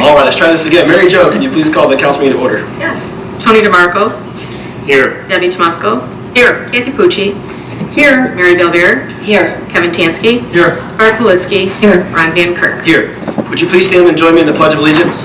All right, let's try this again. Mary Jo, can you please call the council meeting to order? Yes. Tony DeMarco. Here. Debbie Tomusco. Here. Kathy Pucci. Here. Mary Belvier. Here. Kevin Tansky. Here. Art Politsky. Here. Ron Van Kirk. Here. Would you please stand and join me in the Pledge of Allegiance?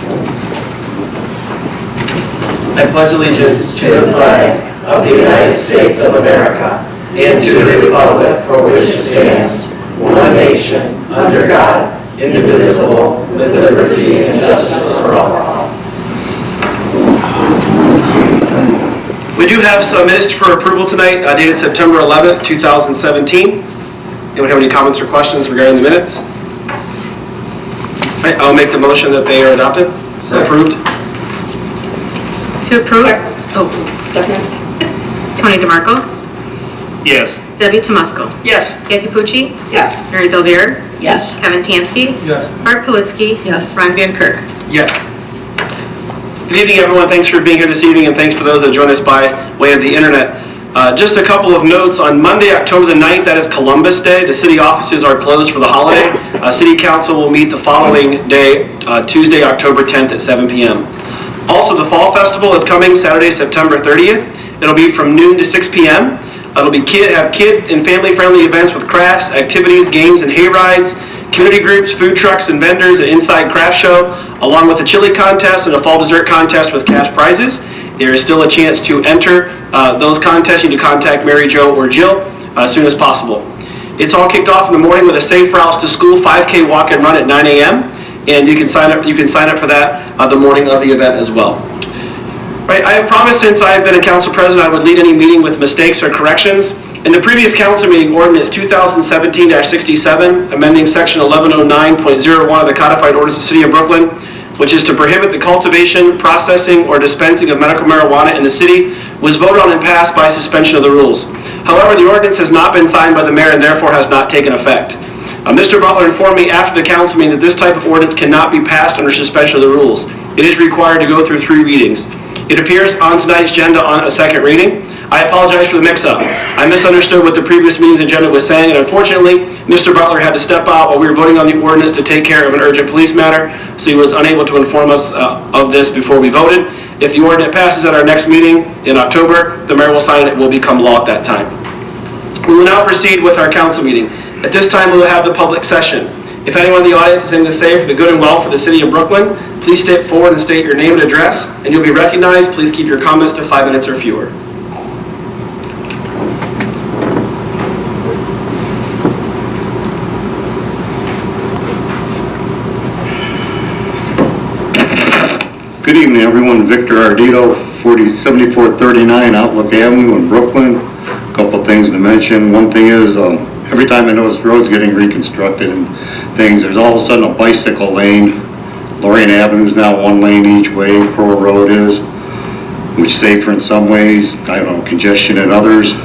I pledge allegiance to the flag of the United States of America and to the republic for which it stands, one nation, under God, indivisible, with liberty and justice for all. We do have some minutes for approval tonight, dated September 11th, 2017. Anyone have any comments or questions regarding the minutes? All right, I'll make the motion that they are adopted, approved. To approve. Second. Tony DeMarco. Yes. Debbie Tomusco. Yes. Kathy Pucci. Yes. Mary Belvier. Yes. Kevin Tansky. Yes. Art Politsky. Yes. Ron Van Kirk. Yes. Good evening, everyone. Thanks for being here this evening, and thanks for those that join us by way of the internet. Just a couple of notes. On Monday, October the 9th, that is Columbus Day. The city offices are closed for the holiday. City Council will meet the following day, Tuesday, October 10th at 7 p.m. Also, the Fall Festival is coming Saturday, September 30th. It'll be from noon to 6 p.m. It'll be kid and family-friendly events with crafts, activities, games, and hay rides, community groups, food trucks, and vendors, an inside craft show, along with a chili contest and a fall dessert contest with cash prizes. There is still a chance to enter those contests. You need to contact Mary Jo or Jill as soon as possible. It's all kicked off in the morning with a safe routes to school 5K walk and run at 9 a.m. And you can sign up for that the morning of the event as well. Right, I have promised since I've been a council president I would lead any meeting with mistakes or corrections. In the previous council meeting, ordinance 2017-67, amending section 1109.01 of the codified ordinance of the city of Brooklyn, which is to prohibit the cultivation, processing, or dispensing of medical marijuana in the city, was voted on and passed by suspension of the rules. However, the ordinance has not been signed by the mayor and therefore has not taken effect. Mr. Butler informed me after the council meeting that this type of ordinance cannot be passed under suspension of the rules. It is required to go through 3 readings. It appears on tonight's agenda on a second reading. I apologize for the mix-up. I misunderstood what the previous meeting's agenda was saying, and unfortunately, Mr. Butler had to step out while we were voting on the ordinance to take care of an urgent police matter, so he was unable to inform us of this before we voted. If the ordinance passes at our next meeting in October, the mayor will sign it. It will become law at that time. We will now proceed with our council meeting. At this time, we will have the public session. If anyone in the audience has anything to say for the good and well for the city of Brooklyn, please step forward and state your name and address, and you'll be recognized. Please keep your comments to 5 minutes or fewer. Good evening, everyone. Victor Ardito, 7439 Outlook Avenue in Brooklyn. A couple things to mention. One thing is, every time I notice roads getting reconstructed and things, there's all of a sudden a bicycle lane. Lorraine Avenue is now 1 lane each way, Pearl Road is, which is safer in some ways, I don't know, congestion in others.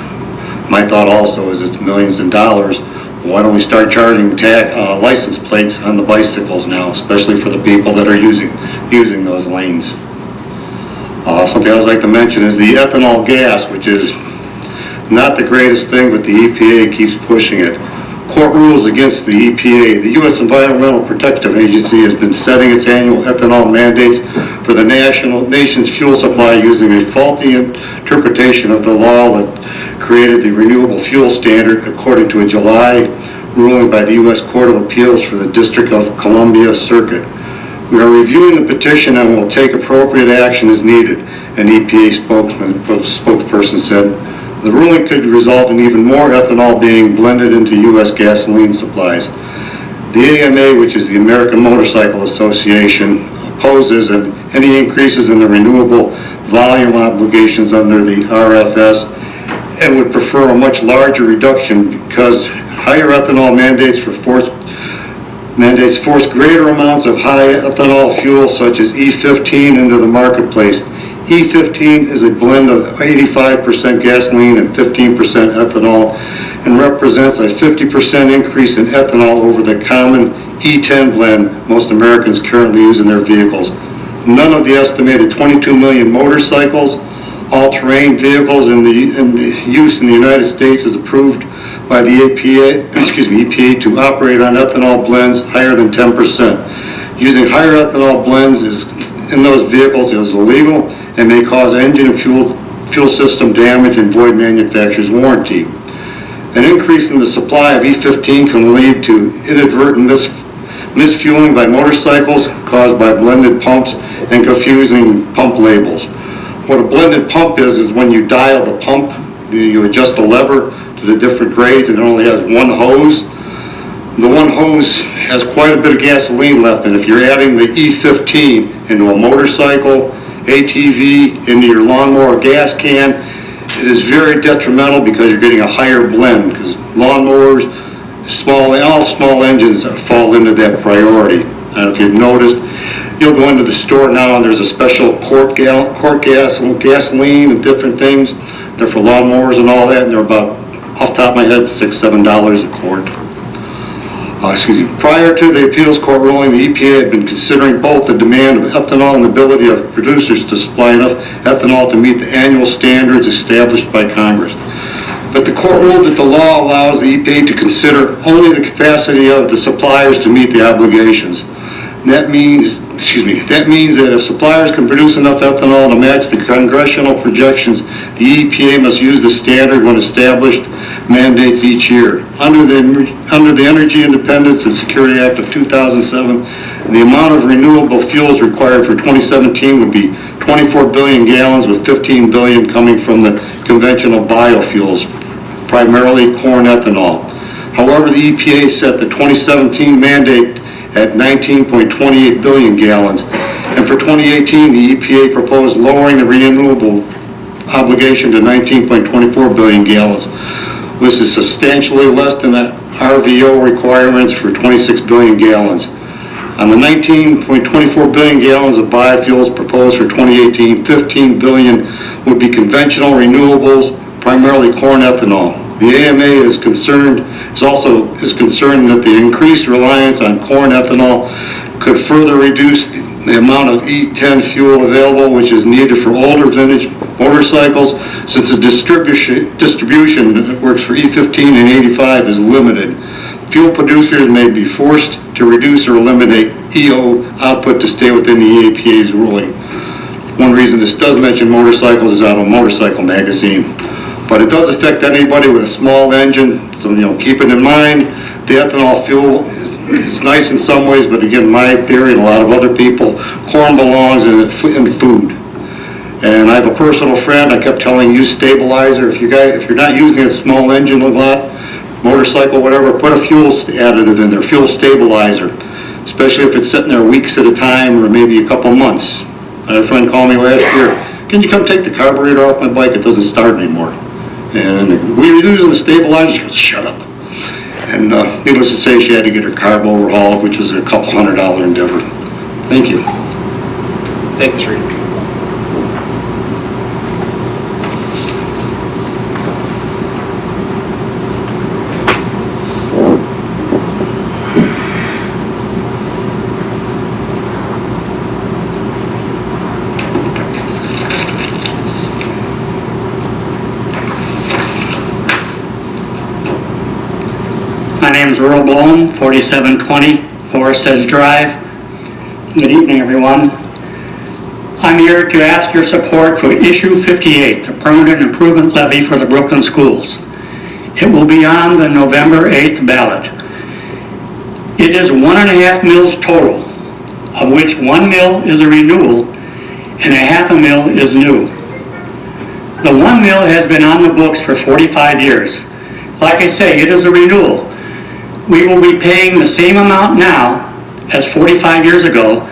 My thought also is it's millions of dollars. Why don't we start charging license plates on the bicycles now, especially for the people that are using those lanes. Something I would like to mention is the ethanol gas, which is not the greatest thing, but the EPA keeps pushing it. Court rules against the EPA. The U.S. Environmental Protection Agency has been setting its annual ethanol mandates for the nation's fuel supply using a faulty interpretation of the law that created the renewable fuel standard according to a July ruling by the U.S. Court of Appeals for the District of Columbia Circuit. We are reviewing the petition and will take appropriate action as needed, an EPA spokesperson said. The ruling could result in even more ethanol being blended into U.S. gasoline supplies. The AMA, which is the American Motorcycle Association, opposes any increases in the renewable volume obligations under the RFS and would prefer a much larger reduction because higher ethanol mandates force greater amounts of high ethanol fuel such as E15 into the marketplace. E15 is a blend of 85% gasoline and 15% ethanol and represents a 50% increase in ethanol over the common E10 blend most Americans currently use in their vehicles. None of the estimated 22 million motorcycles, all-terrain vehicles in the use in the United States is approved by the EPA to operate on ethanol blends higher than 10%. Using higher ethanol blends in those vehicles is illegal and may cause engine and fuel system damage and void manufacturer's warranty. An increase in the supply of E15 can lead to inadvertent misfueling by motorcycles caused by blended pumps and confusing pump labels. What a blended pump is when you dial the pump, you adjust the lever to the different grades, and it only has one hose. The one hose has quite a bit of gasoline left, and if you're adding the E15 into a motorcycle, ATV, into your lawnmower gas can, it is very detrimental because you're getting a higher blend, because lawnmowers, all small engines fall into that priority. And if you've noticed, you'll go into the store now and there's a special quart gasoline and different things. They're for lawnmowers and all that, and they're about, off the top of my head, $6, $7 a quart. Prior to the appeals court ruling, the EPA had been considering both the demand of ethanol and the ability of producers to supply enough ethanol to meet the annual standards established by Congress. But the court ruled that the law allows the EPA to consider only the capacity of the suppliers to meet the obligations. That means that if suppliers can produce enough ethanol to match the congressional projections, the EPA must use the standard when established mandates each year. Under the Energy Independence and Security Act of 2007, the amount of renewable fuels required for 2017 would be 24 billion gallons, with 15 billion coming from the conventional biofuels, primarily corn ethanol. However, the EPA set the 2017 mandate at 19.28 billion gallons, and for 2018, the EPA proposed lowering the renewable obligation to 19.24 billion gallons, which is substantially less than the RVO requirements for 26 billion gallons. On the 19.24 billion gallons of biofuels proposed for 2018, 15 billion would be conventional renewables, primarily corn ethanol. The AMA is concerned that the increased reliance on corn ethanol could further reduce the amount of E10 fuel available, which is needed for older vintage motorcycles, since the distribution that works for E15 and 85 is limited. Fuel producers may be forced to reduce or eliminate EO output to stay within the EPA's ruling. One reason this does mention motorcycles is out of Motorcycle Magazine. But it does affect anybody with a small engine, so keep it in mind. The ethanol fuel is nice in some ways, but again, my theory and a lot of other people, corn belongs in food. And I have a personal friend, I kept telling, use stabilizer. If you're not using a small engine a lot, motorcycle, whatever, put a fuel additive in there, fuel stabilizer, especially if it's sitting there weeks at a time or maybe a couple months. I had a friend call me last year, can you come take the carburetor off my bike? It doesn't start anymore. And we were using the stabilizer. She goes, shut up. And needless to say, she had to get her carb overhauled, which was a couple $100 endeavor. Thank you. Thank you, Sheree. My name is Earl Bohm, 4720 Forest Edge Drive. Good evening, everyone. I'm here to ask your support for Issue 58, the Permanent Improvement Levy for the Brooklyn Schools. It will be on the November 8th ballot. It is 1.5 mills total, of which 1 mill is a renewal and 0.5 mill is new. The 1 mill has been on the books for 45 years. Like I say, it is a renewal. We will be paying the same amount now as 45 years ago,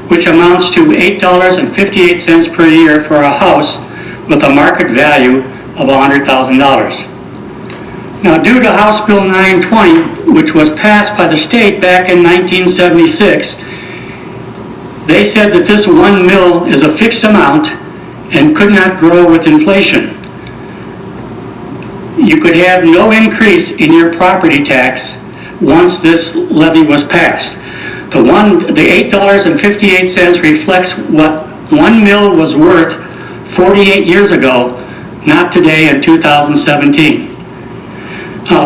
which amounts to $8.58 per year for a house with a market value of $100,000. Now, due to House Bill 920, which was passed by the state back in 1976, they said that this 1 mill is a fixed amount and could not grow with inflation. You could have no increase in your property tax once this levy was passed. The $8.58 reflects what 1 mill was worth 48 years ago, not today in 2017.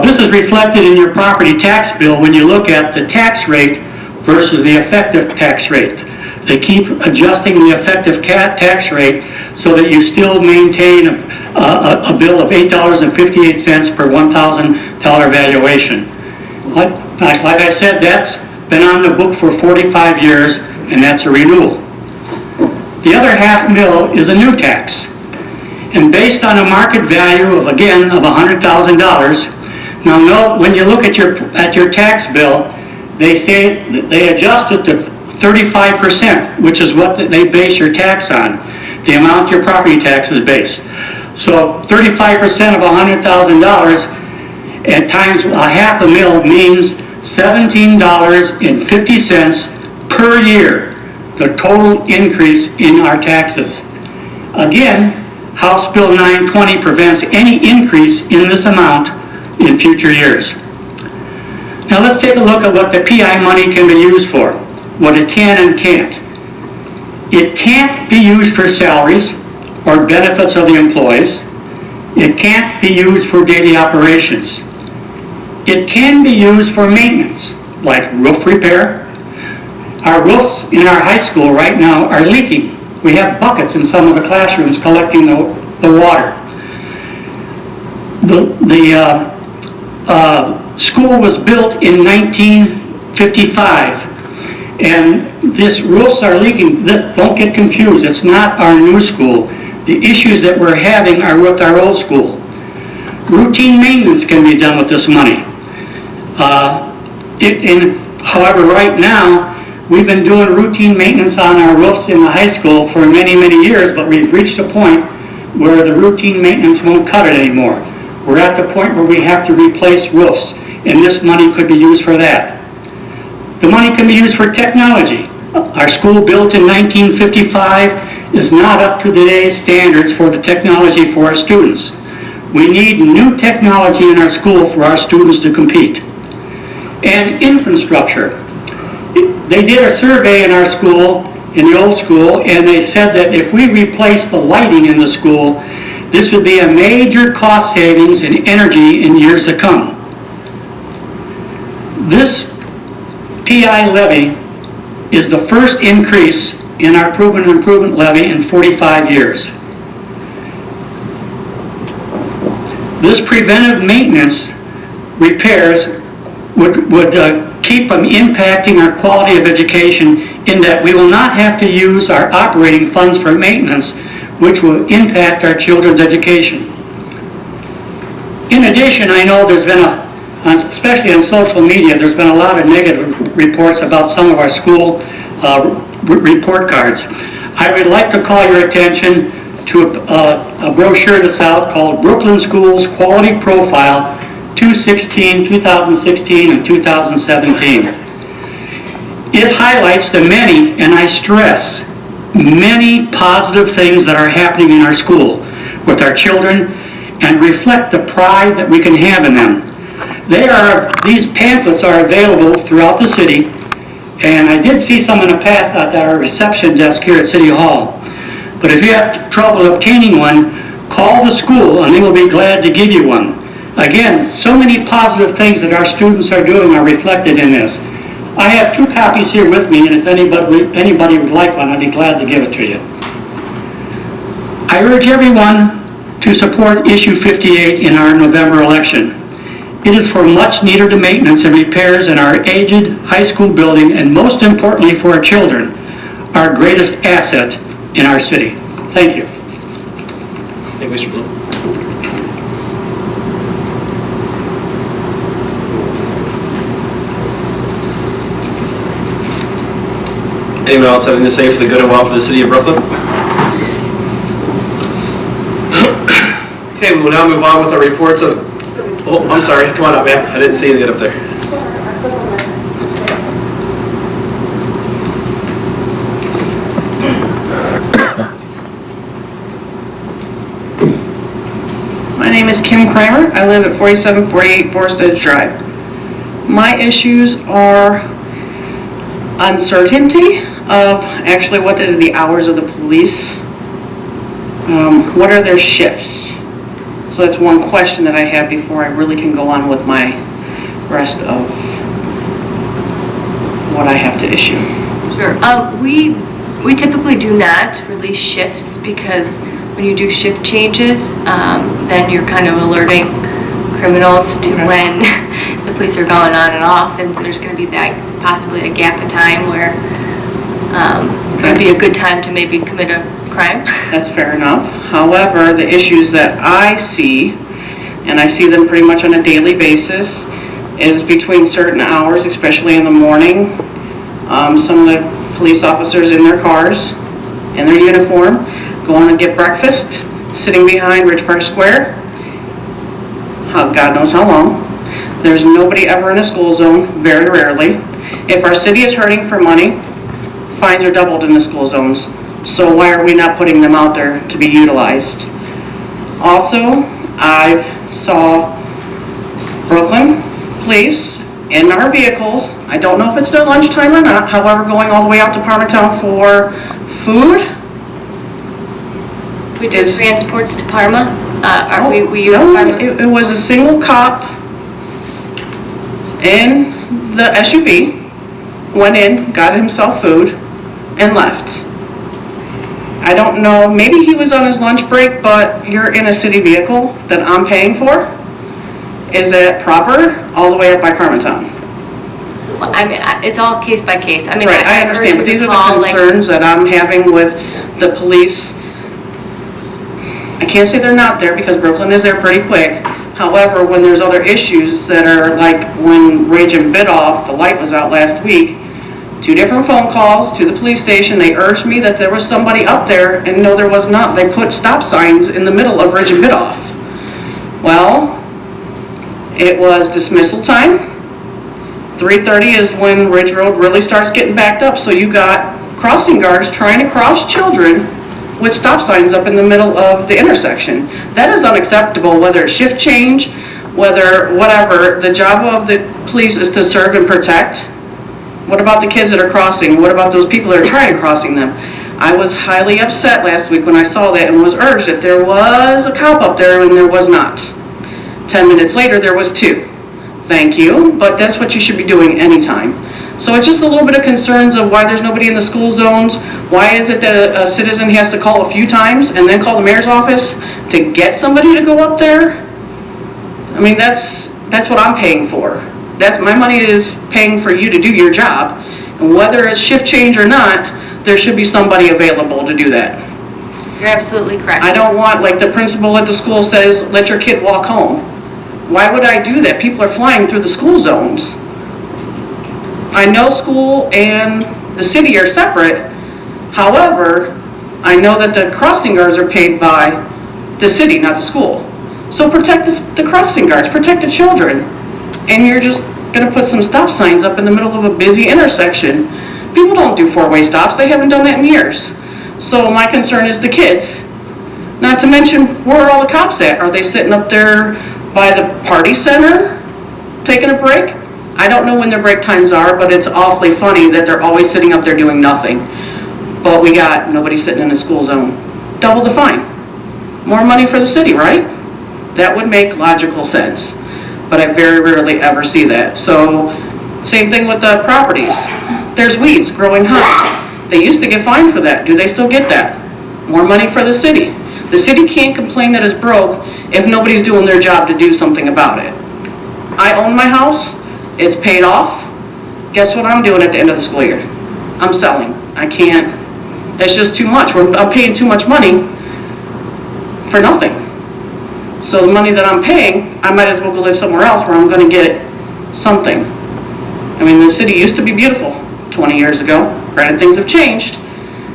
This is reflected in your property tax bill when you look at the tax rate versus the effective tax rate. They keep adjusting the effective tax rate so that you still maintain a bill of $8.58 per $1,000 valuation. Like I said, that's been on the book for 45 years, and that's a renewal. The other half mil is a new tax. And based on a market value of, again, of $100,000, now note, when you look at your tax bill, they say that they adjust it to 35%, which is what they base your tax on, the amount your property tax is based. So 35% of $100,000 at times a half a mil means $17.50 per year, the total increase in our taxes. Again, House Bill 920 prevents any increase in this amount in future years. Now let's take a look at what the PI money can be used for, what it can and can't. It can't be used for salaries or benefits of the employees. It can't be used for daily operations. It can be used for maintenance, like roof repair. Our roofs in our high school right now are leaking. We have buckets in some of the classrooms collecting the water. The school was built in 1955, and these roofs are leaking. Don't get confused, it's not our new school. The issues that we're having are with our old school. Routine maintenance can be done with this money. However, right now, we've been doing routine maintenance on our roofs in the high school for many, many years, but we've reached a point where the routine maintenance won't cut it anymore. We're at the point where we have to replace roofs, and this money could be used for that. The money can be used for technology. Our school built in 1955 is not up to today's standards for the technology for our students. We need new technology in our school for our students to compete. And infrastructure. They did a survey in our school, in the old school, and they said that if we replace the lighting in the school, this would be a major cost savings in energy in years to come. This PI levy is the first increase in our proven improvement levy in 45 years. This preventive maintenance repairs would keep from impacting our quality of education, in that we will not have to use our operating funds for maintenance, which will impact our children's education. In addition, I know there's been especially on social media, there's been a lot of negative reports about some of our school report cards. I would like to call your attention to a brochure that's out called Brooklyn Schools Quality Profile 2016, and 2017. It highlights the many, and I stress, many positive things that are happening in our school with our children, and reflect the pride that we can have in them. These pamphlets are available throughout the city, and I did see some in the past at our reception desk here at City Hall. But if you have trouble obtaining one, call the school and they will be glad to give you one. Again, so many positive things that our students are doing are reflected in this. I have 2 copies here with me, and if anybody would like one, I'd be glad to give it to you. I urge everyone to support issue 58 in our November election. It is for much needed maintenance and repairs in our aged high school building, and most importantly for our children, our greatest asset in our city. Thank you. Thank you, Mr. Bloom. Anyone else having to say for the good and welfare of the city of Brooklyn? Okay, we will now move on with our reports of... Oh, I'm sorry. Come on up, man. I didn't see you get up there. My name is Kim Kramer. I live at 4748 Forest Edge Drive. My issues are uncertainty of actually what are the hours of the police, what are their shifts. So that's one question that I have before I really can go on with my rest of what I have to issue. Sure. We typically do not release shifts because when you do shift changes, then you're kind of alerting criminals to when the police are going on and off, and there's going to be that possibly a gap of time where it would be a good time to maybe commit a crime. That's fair enough. However, the issues that I see, and I see them pretty much on a daily basis, is between certain hours, especially in the morning. Some of the police officers in their cars, in their uniform, going to get breakfast, sitting behind Ridge Park Square, God knows how long. There's nobody ever in a school zone, very rarely. If our city is hurting for money, fines are doubled in the school zones. So why are we not putting them out there to be utilized? Also, I saw Brooklyn Police in our vehicles. I don't know if it's their lunchtime or not, however, going all the way out to Parmatown for food. We do transports to Parma. We use No, Parma. it was a single cop in the SUV, went in, got himself food, and left. I don't know, maybe he was on his lunch break, but you're in a city vehicle that I'm paying for. Is that proper? All the way up by Parmatown? Well, I mean, it's all case by case. I mean, Right, I understand, but these are the concerns that I'm having with the police. I can't say they're not there because Brooklyn is there pretty quick. However, when there's other issues that are like when Rage and Bidoff, the light was out last week, 2 different phone calls to the police station. They urged me that there was somebody up there, and no, there was not. They put stop signs in the middle of Ridge and Bidoff. Well, it was dismissal time. 3:30 is when Ridge Road really starts getting backed up, so you got crossing guards trying to cross children with stop signs up in the middle of the intersection. That is unacceptable, whether it's shift change, whether whatever. The job of the police is to serve and protect. What about the kids that are crossing? What about those people that are trying crossing them? I was highly upset last week when I saw that and was urged that there was a cop up there and there was not. 10 minutes later, there was 2. Thank you, but that's what you should be doing anytime. So it's just a little bit of concerns of why there's nobody in the school zones. Why is it that a citizen has to call a few times and then call the mayor's office to get somebody to go up there? I mean, that's what I'm paying for. That's my money is paying for you to do your job. And whether it's shift change or not, there should be somebody available to do that. You're absolutely correct. I don't want, like the principal at the school says, let your kid walk home. Why would I do that? People are flying through the school zones. I know school and the city are separate. However, I know that the crossing guards are paid by the city, not the school. So protect the crossing guards, protect the children. And you're just gonna put some stop signs up in the middle of a busy intersection. People don't do 4-way stops. They haven't done that in years. So my concern is the kids. Not to mention, where are all the cops at? Are they sitting up there by the party center, taking a break? I don't know when their break times are, but it's awfully funny that they're always sitting up there doing nothing. But we got nobody sitting in the school zone. Double the fine. More money for the city, right? That would make logical sense. But I very rarely ever see that. So, same thing with the properties. There's weeds growing high. They used to get fined for that. Do they still get that? More money for the city. The city can't complain that it's broke if nobody's doing their job to do something about it. I own my house. It's paid off. Guess what I'm doing at the end of the school year? I'm selling. I can't. It's just too much. I'm paying too much money for nothing. So the money that I'm paying, I might as well go live somewhere else where I'm going to get something. I mean, the city used to be beautiful 20 years ago. Granted, things have changed.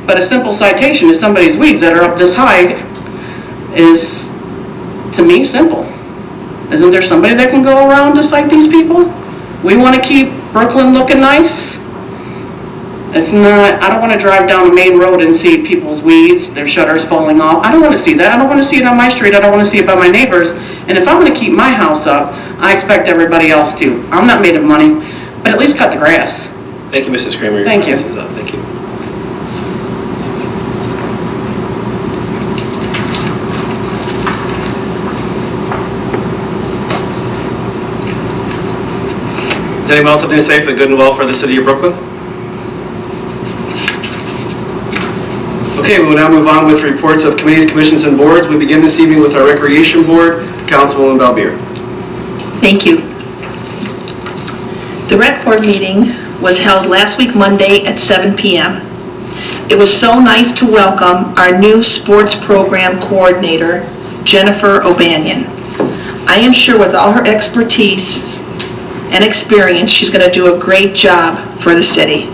But a simple citation to somebody's weeds that are up this high is, to me, simple. Isn't there somebody that can go around to cite these people? We want to keep Brooklyn looking nice. It's not, I don't want to drive down a main road and see people's weeds, their shutters falling off. I don't want to see that. I don't want to see it on my street. I don't want to see it by my neighbors. And if I'm going to keep my house up, I expect everybody else to. I'm not made of money, but at least cut the grass. Thank you, Mrs. Kramer. Your Thank you. time is up. Thank you. Does anyone else have anything to say for the good and well for the city of Brooklyn? Okay, we will now move on with reports of committees, commissions, and boards. We begin this evening with our Recreation Board. Councilwoman Balbier. Thank you. The Rec Board meeting was held last week Monday at 7 p.m. It was so nice to welcome our new sports program coordinator, Jennifer O'Banion. I am sure with all her expertise and experience, she's going to do a great job for the city.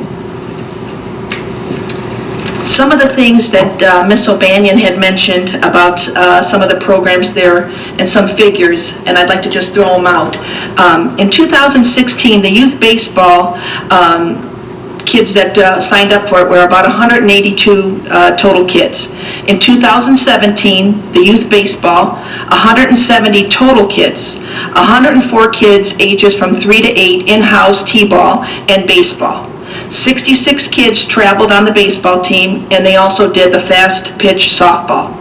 Some of the things that Ms. O'Banion had mentioned about some of the programs there and some figures, and I'd like to just throw them out. In 2016, the youth baseball kids that signed up for it were about 182 total kids. In 2017, the youth baseball, 170 total kids, 104 kids ages from 3 to 8 in-house t-ball and baseball. 66 kids traveled on the baseball team, and they also did the fast pitch softball.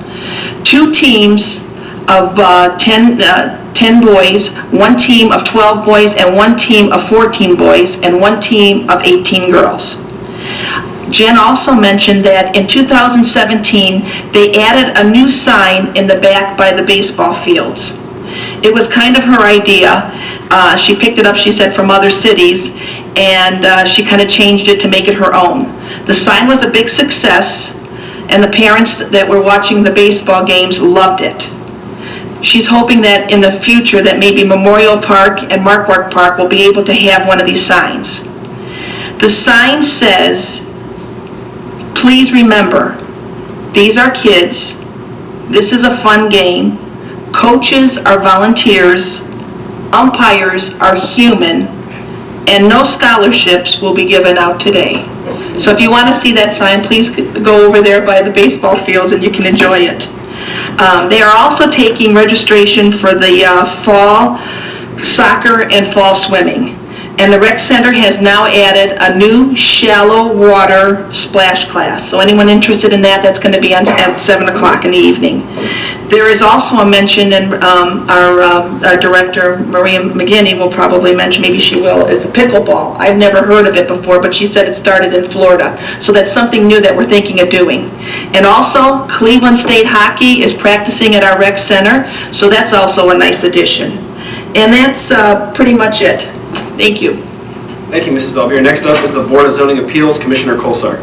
2 teams of 10 boys, 1 team of 12 boys, and 1 team of 14 boys, and 1 team of 18 girls. Jen also mentioned that in 2017, they added a new sign in the back by the baseball fields. It was kind of her idea. She picked it up, she said, from other cities, and she kind of changed it to make it her own. The sign was a big success, and the parents that were watching the baseball games loved it. She's hoping that in the future that maybe Memorial Park and Markwart Park will be able to have one of these signs. The sign says, "Please remember, these are kids, this is a fun game, coaches are volunteers, umpires are human, and no scholarships will be given out today." So if you want to see that sign, please go over there by the baseball fields and you can enjoy it. They are also taking registration for the fall soccer and fall swimming. And the rec center has now added a new shallow water splash class. So anyone interested in that, that's going to be on at 7 o'clock in the evening. There is also a mention, and our director, Maria McGinney, will probably mention, maybe she will, is the pickleball. I've never heard of it before, but she said it started in Florida. So that's something new that we're thinking of doing. And also, Cleveland State Hockey is practicing at our rec center, so that's also a nice addition. And that's pretty much it. Thank you. Thank you, Mrs. Balbier. Next up is the Board of Zoning Appeals, Commissioner Kolsar.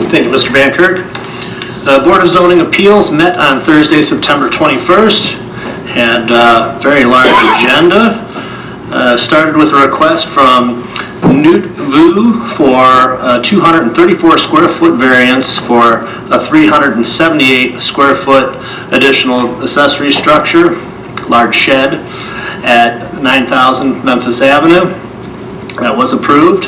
Thank you, Mr. Van Kirk. The Board of Zoning Appeals met on Thursday, September 21st. Had a very large agenda. Started with a request from Newt Vu for a 234 square foot variance for a 378 square foot additional accessory structure, large shed at 9000 Memphis Avenue. That was approved.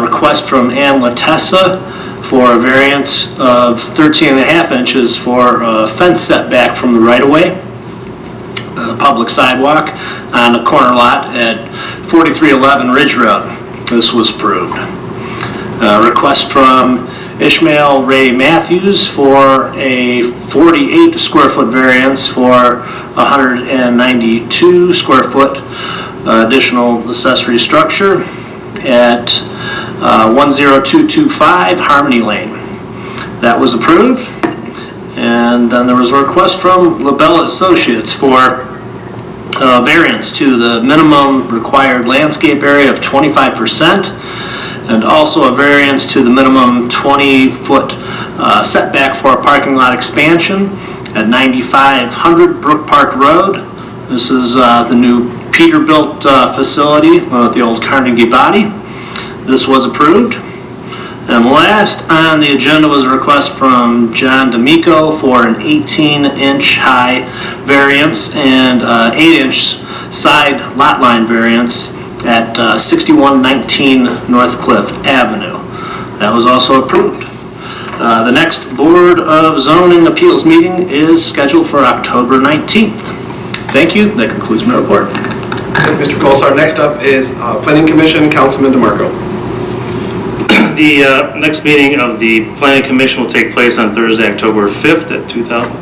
Request from Ann Latessa for a variance of 13.5 inches for a fence setback from the right-of-way, public sidewalk on the corner lot at 4311 Ridge Road. This was approved. Request from Ishmael Ray Matthews for a 48 square foot variance for 192 square foot additional accessory structure at 10225 Harmony Lane. That was approved. And then there was a request from LaBella Associates for variance to the minimum required landscape area of 25%, and also a variance to the minimum 20-foot setback for a parking lot expansion at 9500 Brook Park Road. This is the new Peterbilt facility at the old Carnegie Body. This was approved. And last on the agenda was a request from John D'Amico for an 18-inch high variance and 8-inch side lot line variance at 6119 North Cliff Avenue. That was also approved. The next Board of Zoning Appeals meeting is scheduled for October 19th. Thank you. That concludes my report. Thank you, Mr. Kolsar. Next up is Planning Commission, Councilman DeMarco. The next meeting of the Planning Commission will take place on Thursday, October 5th at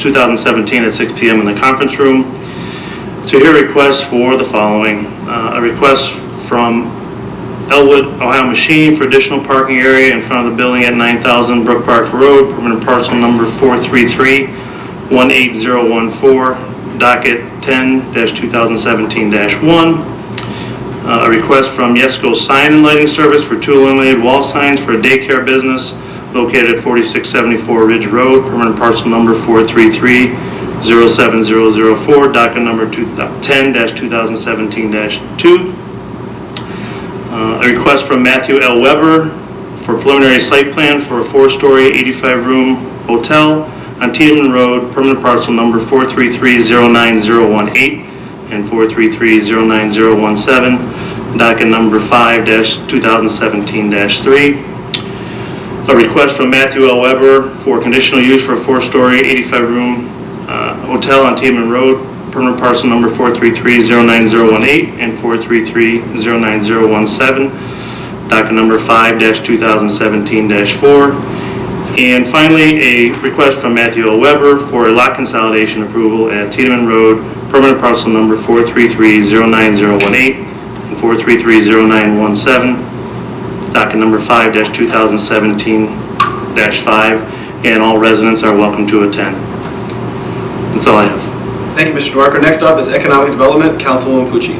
2017 at 6 p.m. in the conference room to hear requests for the following. A request from Elwood, Ohio Machine for additional parking area in front of the building at 9000 Brook Park Road, permanent parcel number 433-18014, docket 10-2017-1. A request from Yesco Sign and Lighting Service for 2 illuminated wall signs for a daycare business located at 4674 Ridge Road, permanent parcel number 433-07004, docket number 10-2017-2. A request from Matthew L. Weber for preliminary site plan for a 4-story, 85-room hotel on Tiedemann Road, permanent parcel number 433-09018 and 433-09017, docket number 5-2017-3. A request from Matthew L. Weber for conditional use for a 4-story, 85-room hotel on Tiedemann Road, permanent parcel number 433-09018 and 433-09017, docket number 5-2017-4. And finally, a request from Matthew L. Weber for a lot consolidation approval at Tiedemann Road, permanent parcel number 433-09018 and 433-0917, docket number 5-2017-5, and all residents are welcome to attend. That's all I have. Thank you, Mr. Dwarker. Next up is Economic Development, Councilwoman Pucci.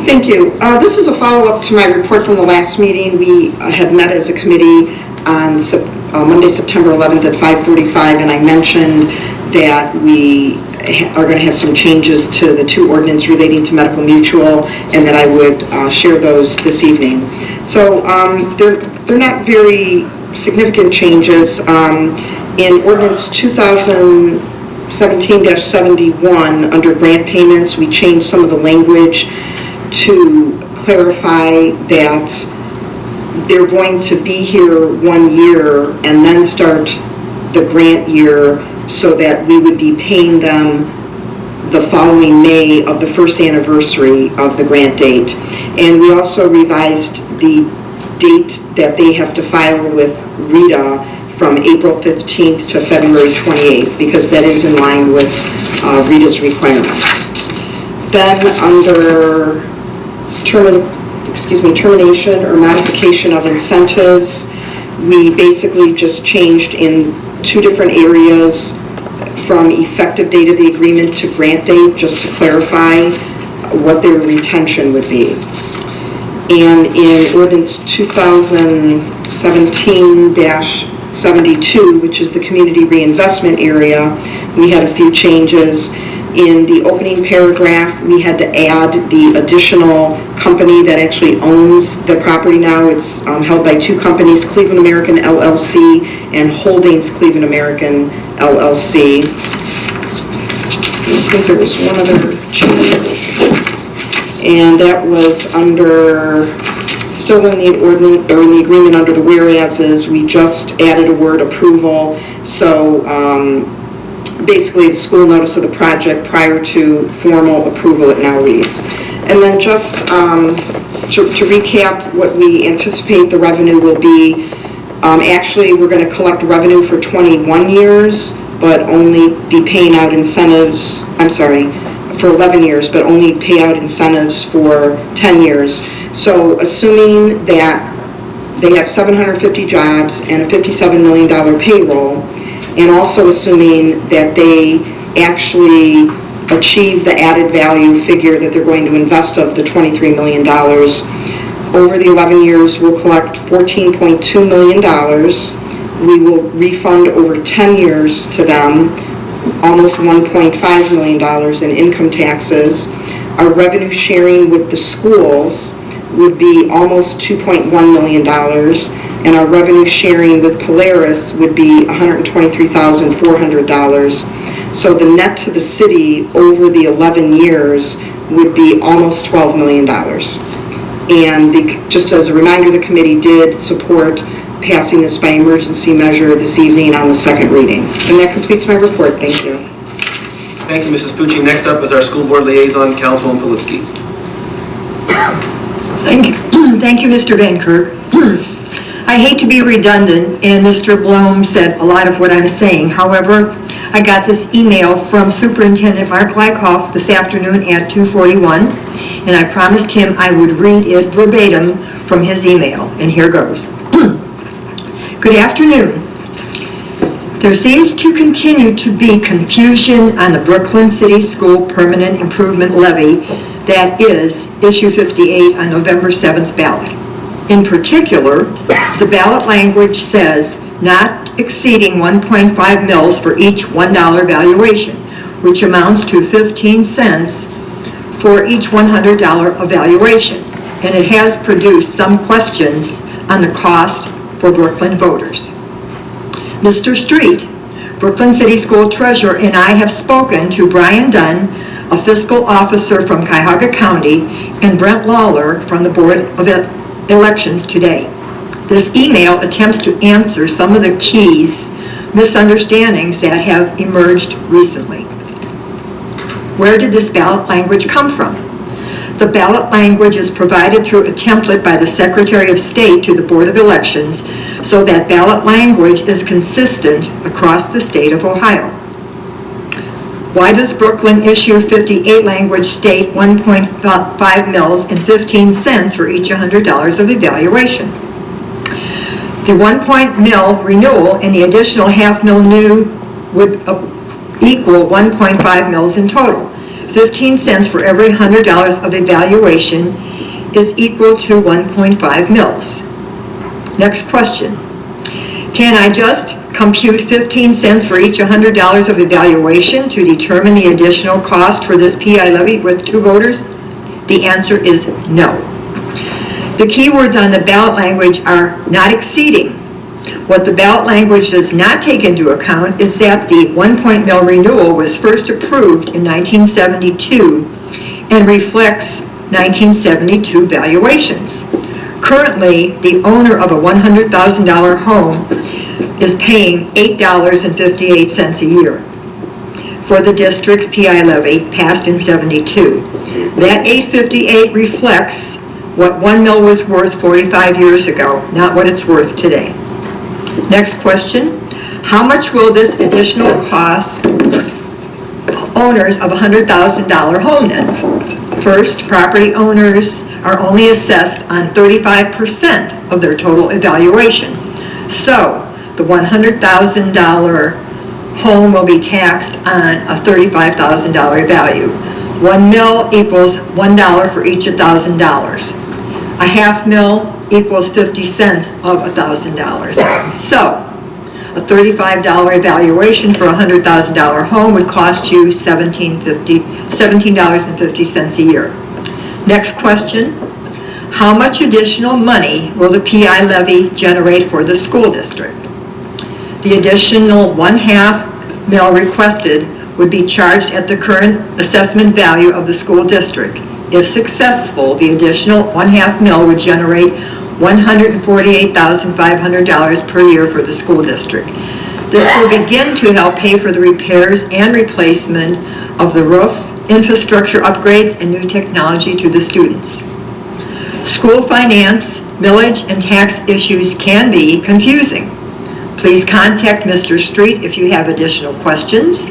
Thank you. This is a follow-up to my report from the last meeting. We had met as a committee on Monday, September 11th at 5:45, and I mentioned that we are going to have some changes to the 2 ordinances relating to medical mutual, and that I would share those this evening. So they're not very significant changes. In ordinance 2017-71, under grant payments, we changed some of the language to clarify that they're going to be here 1 year and then start the grant year, so that we would be paying them the following May of the first anniversary of the grant date. And we also revised the date that they have to file with RITA from April 15th to February 28th, because that is in line with RITA's requirements. Then under termination or modification of incentives, we basically just changed in 2 different areas from effective date of the agreement to grant date, just to clarify what their retention would be. And in ordinance 2017-72, which is the community reinvestment area, we had a few changes. In the opening paragraph, we had to add the additional company that actually owns the property now. It's held by 2 companies, Cleveland American LLC and Holdings Cleveland American LLC. I think there was one other change, and that was still in the ordinance, or in the agreement under the whereases. We just added a word approval. So basically the school notice of the project prior to formal approval, it now reads. And then just to recap what we anticipate the revenue will be, actually we're going to collect revenue for 21 years, but only be paying out incentives, for 11 years, but only pay out incentives for 10 years. So assuming that they have 750 jobs and a $57 million payroll, and also assuming that they actually achieve the added value figure that they're going to invest of the $23 million. Over the 11 years, we'll collect $14.2 million. We will refund over 10 years to them almost $1.5 million in income taxes. Our revenue sharing with the schools would be almost $2.1 million. And our revenue sharing with Polaris would be $123,400. So the net to the city over the 11 years would be almost $12 million. And just as a reminder, the committee did support passing this by emergency measure this evening on the second reading. And that completes my report. Thank you. Thank you, Mrs. Pucci. Next up is our school board liaison, Councilwoman Politsky. Thank you, Mr. Van Kirk. I hate to be redundant, and Mr. Blom said a lot of what I'm saying. However, I got this email from Superintendent Mark Lykoff this afternoon at 2:41, and I promised him I would read it verbatim from his email, and here goes. Good afternoon. There seems to continue to be confusion on the Brooklyn City School Permanent Improvement Levy, that is, Issue 58 on November 7th ballot. In particular, the ballot language says not exceeding 1.5 mils for each $1 valuation, which amounts to 15 cents for each $100 evaluation, and it has produced some questions on the cost for Brooklyn voters. Mr. Street, Brooklyn City School Treasurer, and I have spoken to Brian Dunn, a fiscal officer from Cuyahoga County, and Brent Lawler from the Board of Elections today. This email attempts to answer some of the keys misunderstandings that have emerged recently. Where did this ballot language come from? The ballot language is provided through a template by the Secretary of State to the Board of Elections so that ballot language is consistent across the state of Ohio. Why does Brooklyn Issue 58 language state 1.5 mils and 15 cents for each $100 of evaluation? The 1 mil renewal and the additional half mil new would equal 1.5 mils in total. 15 cents for every $100 of evaluation is equal to 1.5 mils. Next question. Can I just compute 15 cents for each $100 of evaluation to determine the additional cost for this PI levy with two voters? The answer is no. The keywords on the ballot language are not exceeding. What the ballot language does not take into account is that the 1 mil renewal was first approved in 1972 and reflects 1972 valuations. Currently, the owner of a $100,000 home is paying $8.58 a year for the district's PI levy passed in 72. That $8.58 reflects what 1 mil was worth 45 years ago, not what it's worth today. Next question. How much will this additional cost owners of a $100,000 home then? First, property owners are only assessed on 35% of their total evaluation. So, the $100,000 home will be taxed on a $35,000 value. 1 mil equals $1 for each $1,000. A half mil equals 50 cents of $1,000. So, a $35 evaluation for a $100,000 home would cost you $17.50 a year. Next question. How much additional money will the PI levy generate for the school district? The additional 1/2 mil requested would be charged at the current assessment value of the school district. If successful, the additional 1/2 mil would generate $148,500 per year for the school district. This will begin to help pay for the repairs and replacement of the roof, infrastructure upgrades, and new technology to the students. School finance, millage, and tax issues can be confusing. Please contact Mr. Street if you have additional questions.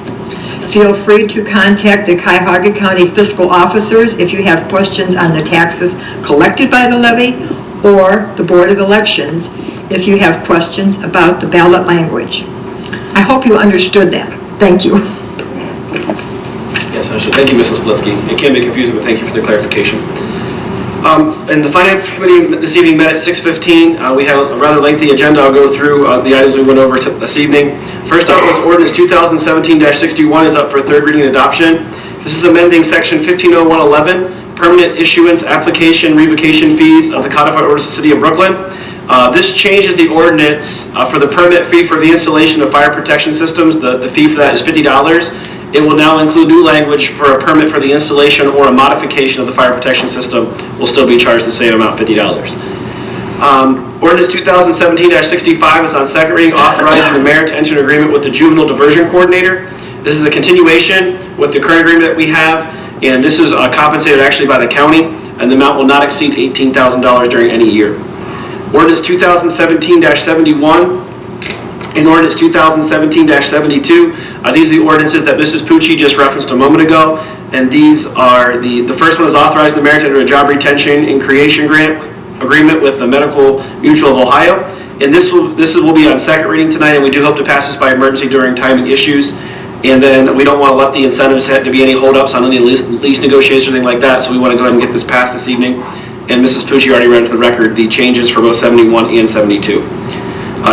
Feel free to contact the Cuyahoga County fiscal officers if you have questions on the taxes collected by the levy, or the Board of Elections if you have questions about the ballot language. I hope you understood that. Thank you. Yes, Ashley. Thank you, Mrs. Splitsky. It can be confusing, but thank you for the clarification. And the Finance Committee this evening met at 6:15. We have a rather lengthy agenda. I'll go through the items we went over this evening. First up was Ordinance 2017-61 is up for third reading and adoption. This is amending Section 150111, permanent issuance application revocation fees of the codified ordinance of the City of Brooklyn. This changes the ordinance for the permit fee for the installation of fire protection systems. The fee for that is $50. It will now include new language for a permit for the installation or a modification of the fire protection system will still be charged the same amount, $50. Ordinance 2017-65 is on second reading, authorizing the mayor to enter an agreement with the juvenile diversion coordinator. This is a continuation with the current agreement that we have, and this is compensated actually by the county, and the amount will not exceed $18,000 during any year. Ordinance 2017-71 in ordinance 2017-72. These are the ordinances that Mrs. Pucci just referenced a moment ago, and these are the first one is authorizing the mayor to enter a job retention and creation grant agreement with the Medical Mutual of Ohio, and this will be on second reading tonight, and we do hope to pass this by emergency during timing issues. And then we don't want to let the incentives have to be any holdups on any lease negotiations or anything like that, so we want to go ahead and get this passed this evening. And Mrs. Pucci already read into the record the changes for both 71 and 72.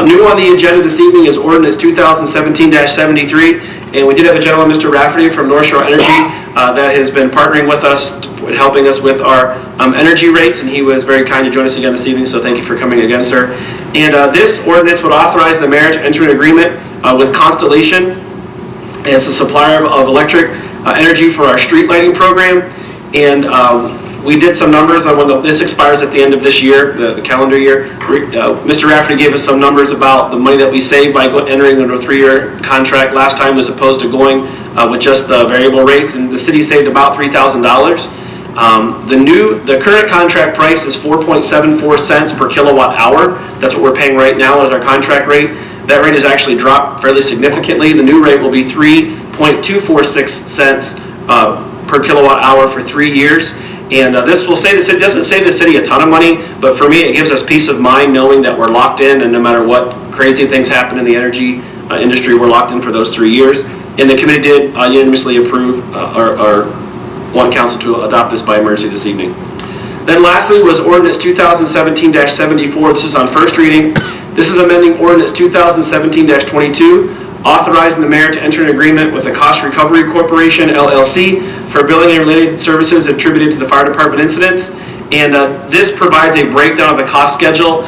New on the agenda this evening is ordinance 2017-73, and we did have a gentleman, Mr. Rafferty from North Shore Energy, that has been partnering with us, helping us with our energy rates, and he was very kind to join us again this evening, so thank you for coming again, sir. And this ordinance would authorize the mayor to enter an agreement with Constellation as a supplier of electric energy for our street lighting program. And we did some numbers on when this expires at the end of this year, the calendar year. Mr. Rafferty gave us some numbers about the money that we saved by entering into a 3-year contract last time as opposed to going with just the variable rates, and the city saved about $3,000. The current contract price is 4.74 cents per kilowatt hour. That's what we're paying right now as our contract rate. That rate has actually dropped fairly significantly. The new rate will be 3.246 cents per kilowatt hour for 3 years. And this will save the city, doesn't save the city a ton of money, but for me it gives us peace of mind knowing that we're locked in, and no matter what crazy things happen in the energy industry, we're locked in for those 3 years. And the committee did unanimously approve or want council to adopt this by emergency this evening. Then lastly was ordinance 2017-74. This is on first reading. This is amending ordinance 2017-22, authorizing the mayor to enter an agreement with the Cost Recovery Corporation, LLC, for billing and related services attributed to the fire department incidents. And this provides a breakdown of the cost schedule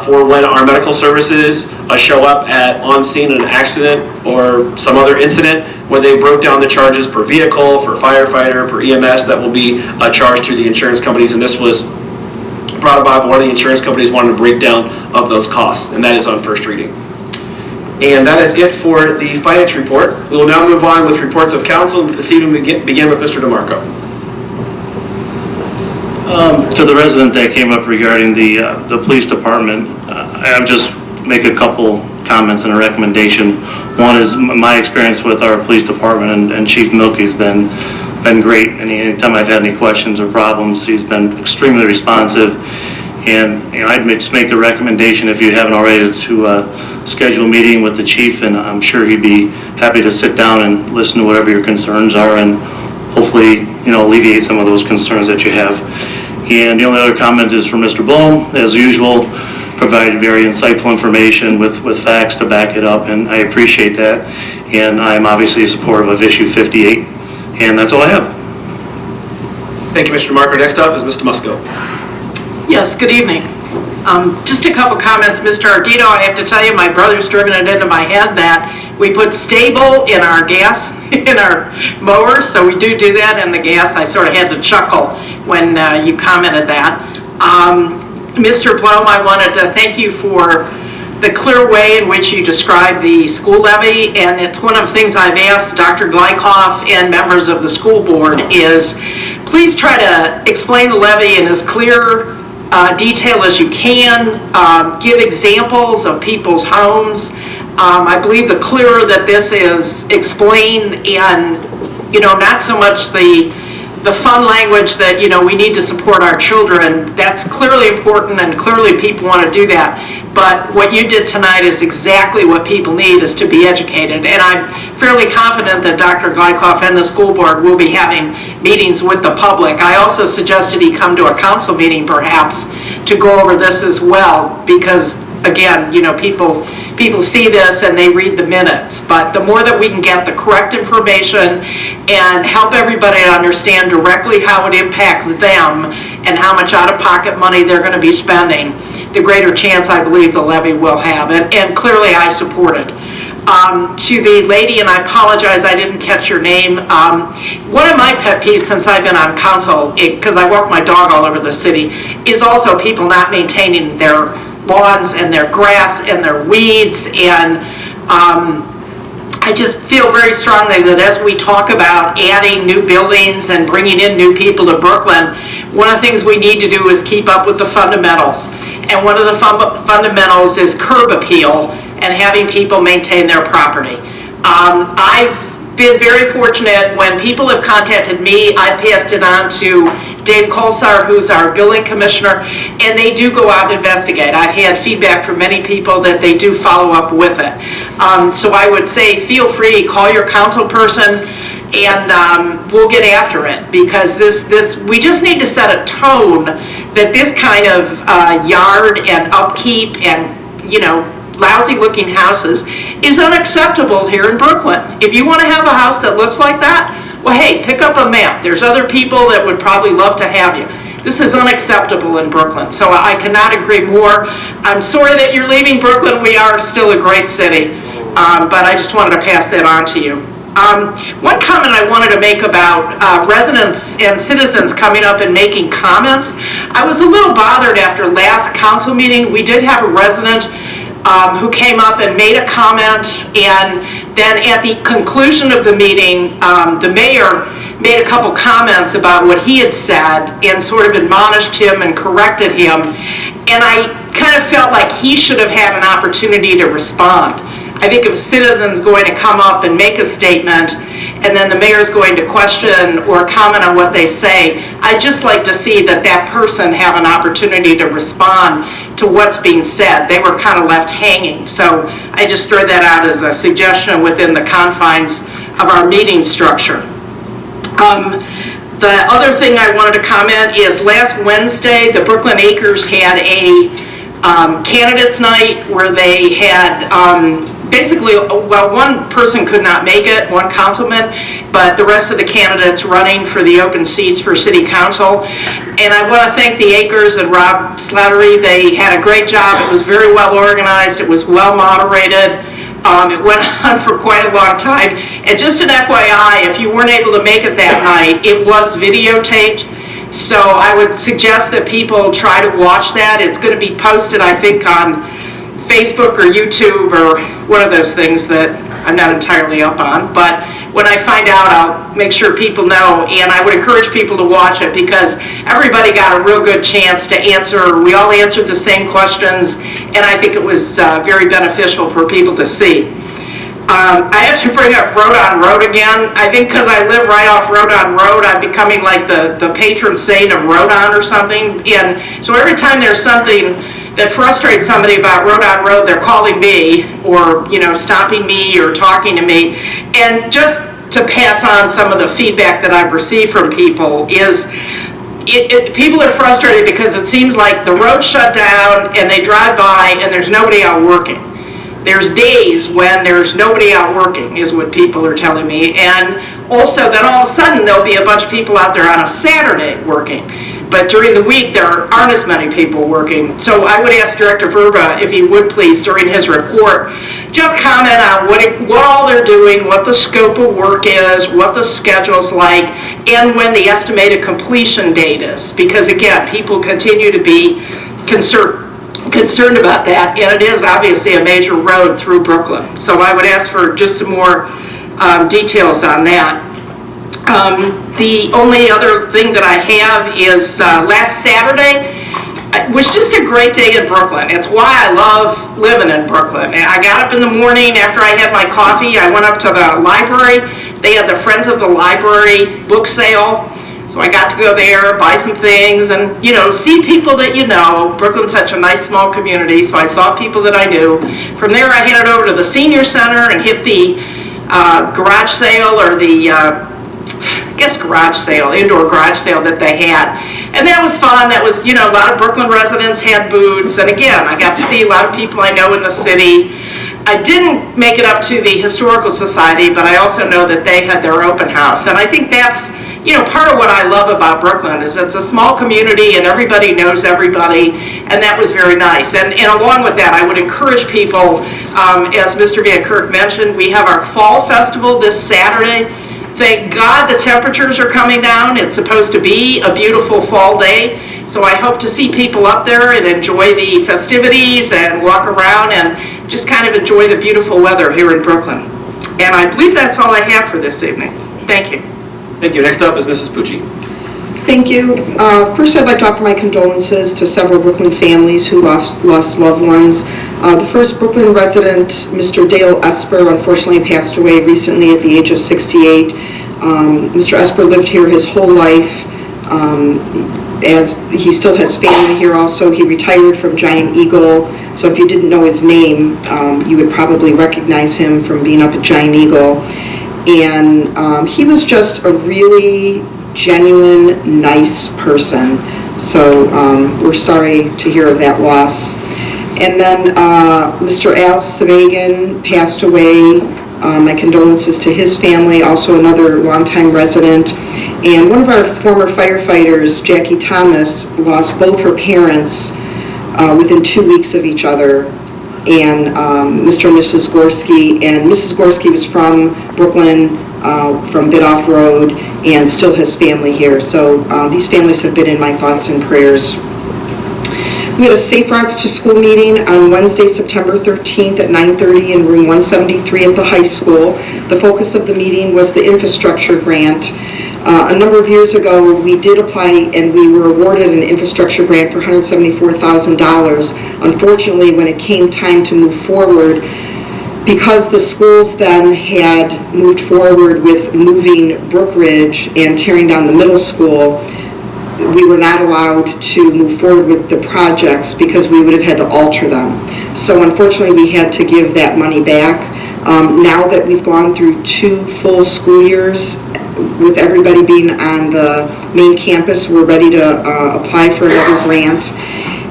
for when our medical services show up on scene in an accident or some other incident, where they broke down the charges per vehicle, for firefighter, per EMS that will be charged to the insurance companies. And this was brought about by one of the insurance companies wanting a breakdown of those costs, and that is on first reading. And that is it for the finance report. We will now move on with reports of council. This evening we begin with Mr. DeMarco. To the resident that came up regarding the police department, I'll just make a couple comments and a recommendation. One is my experience with our police department, and Chief Milky's been great. Anytime I've had any questions or problems, he's been extremely responsive. And I'd just make the recommendation, if you haven't already, to schedule a meeting with the chief, and I'm sure he'd be happy to sit down and listen to whatever your concerns are, and hopefully, alleviate some of those concerns that you have. And the only other comment is from Mr. Bloom, as usual, provided very insightful information with facts to back it up, and I appreciate that. And I'm obviously supportive of issue 58, and that's all I have. Thank you, Mr. DeMarco. Next up is Mr. Musco. Yes, good evening. Just a couple comments, Mr. Ardito. I have to tell you, my brother's driven it into my head that we put stable in our gas, in our mowers, so we do that, and the gas, I sort of had to chuckle when you commented that. Mr. Blum, I wanted to thank you for the clear way in which you describe the school levy, and it's one of the things I've asked Dr. Glykoff and members of the school board is please try to explain the levy in as clear detail as you can, give examples of people's homes. I believe the clearer that this is explained, and not so much the fun language that we need to support our children, that's clearly important, and clearly people want to do that. But what you did tonight is exactly what people need, is to be educated. And I'm fairly confident that Dr. Glykoff and the school board will be having meetings with the public. I also suggested he come to a council meeting perhaps to go over this as well, because again, people see this and they read the minutes. But the more that we can get the correct information and help everybody understand directly how it impacts them and how much out-of-pocket money they're going to be spending, the greater chance I believe the levy will have. And clearly I support it. To the lady, and I apologize, I didn't catch your name. One of my pet peeves since I've been on council, because I walk my dog all over the city, is also people not maintaining their lawns and their grass and their weeds. And I just feel very strongly that as we talk about adding new buildings and bringing in new people to Brooklyn, one of the things we need to do is keep up with the fundamentals. And one of the fundamentals is curb appeal and having people maintain their property. I've been very fortunate when people have contacted me, I passed it on to Dave Colsar, who's our building commissioner, and they do go out and investigate. I've had feedback from many people that they do follow up with it. So I would say feel free, call your council person, and we'll get after it, because we just need to set a tone that this kind of yard and upkeep and, lousy looking houses is unacceptable here in Brooklyn. If you want to have a house that looks like that, well, hey, pick up a map. There's other people that would probably love to have you. This is unacceptable in Brooklyn, so I cannot agree more. I'm sorry that you're leaving Brooklyn. We are still a great city, but I just wanted to pass that on to you. One comment I wanted to make about residents and citizens coming up and making comments. I was a little bothered after last council meeting. We did have a resident who came up and made a comment, and then at the conclusion of the meeting, the mayor made a couple comments about what he had said and sort of admonished him and corrected him, and I kind of felt like he should have had an opportunity to respond. I think if citizens going to come up and make a statement and then the mayor's going to question or comment on what they say, I'd just like to see that person have an opportunity to respond to what's being said. They were kind of left hanging. So I just throw that out as a suggestion within the confines of our meeting structure. The other thing I wanted to comment is last Wednesday, the Brooklyn Acres had a candidates night where they had basically, well, one person could not make it, one councilman, but the rest of the candidates running for the open seats for city council. And I want to thank the Acres and Rob Slattery. They had a great job. It was very well organized. It was well moderated. It went on for quite a long time. And just an FYI, if you weren't able to make it that night, it was videotaped. So I would suggest that people try to watch that. It's going to be posted, I think, on Facebook or YouTube or one of those things that I'm not entirely up on. But when I find out, I'll make sure people know. And I would encourage people to watch it because everybody got a real good chance to answer. We all answered the same questions, and I think it was very beneficial for people to see. I have to bring up Road on Road again. I think because I live right off Road on Road, I'm becoming like the patron saint of Road on or something. And so every time there's something that frustrates somebody about Road on Road, they're calling me or, stopping me or talking to me. And just to pass on some of the feedback that I've received from people is people are frustrated because it seems like the road shut down and they drive by and there's nobody out working. There's days when there's nobody out working, is what people are telling me. And also then all of a sudden there'll be a bunch of people out there on a Saturday working. But during the week there aren't as many people working. So I would ask Director Verba if he would please, during his report, just comment on what all they're doing, what the scope of work is, what the schedule's like, and when the estimated completion date is. Because again, people continue to be concerned about that, and it is obviously a major road through Brooklyn. So I would ask for just some more details on that. The only other thing that I have is last Saturday was just a great day in Brooklyn. It's why I love living in Brooklyn. I got up in the morning after I had my coffee. I went up to the library. They had the Friends of the Library book sale. So I got to go there, buy some things, and, see people that you know. Brooklyn's such a nice, small community, so I saw people that I knew. From there, I headed over to the senior center and hit the garage sale, or the, garage sale, indoor garage sale that they had. And that was fun. That was, a lot of Brooklyn residents had booths. And again, I got to see a lot of people I know in the city. I didn't make it up to the Historical Society, but I also know that they had their open house. And I think that's, part of what I love about Brooklyn is it's a small community and everybody knows everybody, and that was very nice. And along with that, I would encourage people, as Mr. Van Kirk mentioned, we have our Fall Festival this Saturday. Thank God the temperatures are coming down. It's supposed to be a beautiful fall day. So I hope to see people up there and enjoy the festivities and walk around and just kind of enjoy the beautiful weather here in Brooklyn. And I believe that's all I have for this evening. Thank you. Thank you. Next up is Mrs. Pucci. Thank you. First, I'd like to offer my condolences to several Brooklyn families who lost loved ones. The first Brooklyn resident, Mr. Dale Esper, unfortunately passed away recently at the age of 68. Mr. Esper lived here his whole life, as he still has family here also. He retired from Giant Eagle, so if you didn't know his name, you would probably recognize him from being up at Giant Eagle. And he was just a really genuine, nice person. So we're sorry to hear of that loss. And then Mr. Al Savagan passed away. My condolences to his family, also another longtime resident. And one of our former firefighters, Jackie Thomas, lost both her parents within 2 weeks of each other. And Mr. and Mrs. Gorski. And Mrs. Gorski was from Brooklyn, from Bidoff Road, and still has family here. So these families have been in my thoughts and prayers. We had a Safe Routes to School meeting on Wednesday, September 13th at 9:30 in room 173 at the high school. The focus of the meeting was the infrastructure grant. A number of years ago, we did apply and we were awarded an infrastructure grant for $174,000. Unfortunately, when it came time to move forward, because the schools then had moved forward with moving Brookridge and tearing down the middle school, we were not allowed to move forward with the projects because we would have had to alter them. So unfortunately, we had to give that money back. Now that we've gone through 2 full school years, with everybody being on the main campus, we're ready to apply for another grant.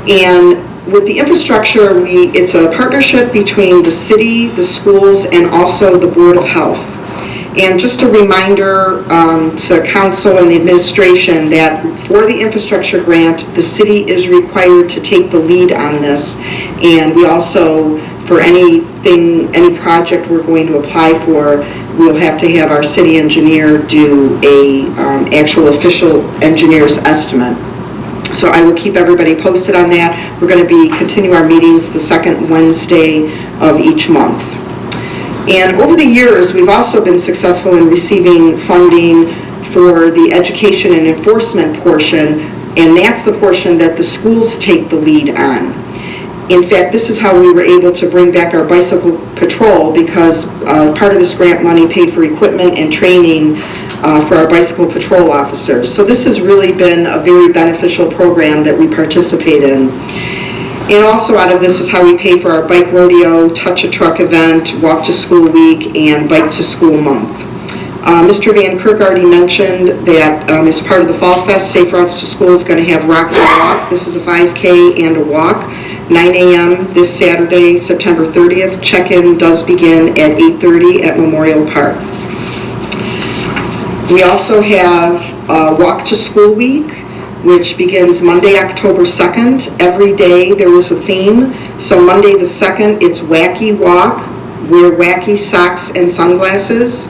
And with the infrastructure, it's a partnership between the city, the schools, and also the Board of Health. And just a reminder to council and the administration that for the infrastructure grant, the city is required to take the lead on this. And we also, for any project we're going to apply for, we'll have to have our city engineer do a actual official engineer's estimate. So I will keep everybody posted on that. We're going to continue our meetings the second Wednesday of each month. And over the years, we've also been successful in receiving funding for the education and enforcement portion, and that's the portion that the schools take the lead on. In fact, this is how we were able to bring back our bicycle patrol, because part of this grant money paid for equipment and training for our bicycle patrol officers. So this has really been a very beneficial program that we participate in. And also out of this is how we pay for our bike rodeo, touch a truck event, walk to school week, and bike to school month. Mr. Van Kirk already mentioned that as part of the Fall Fest, Safe Routes to School is going to have Rock the Walk. This is a 5K and a walk, 9 a.m. this Saturday, September 30th. Check-in does begin at 8:30 at Memorial Park. We also have Walk to School Week, which begins Monday, October 2nd. Every day there is a theme. So Monday the 2nd, it's Wacky Walk, wear wacky socks and sunglasses.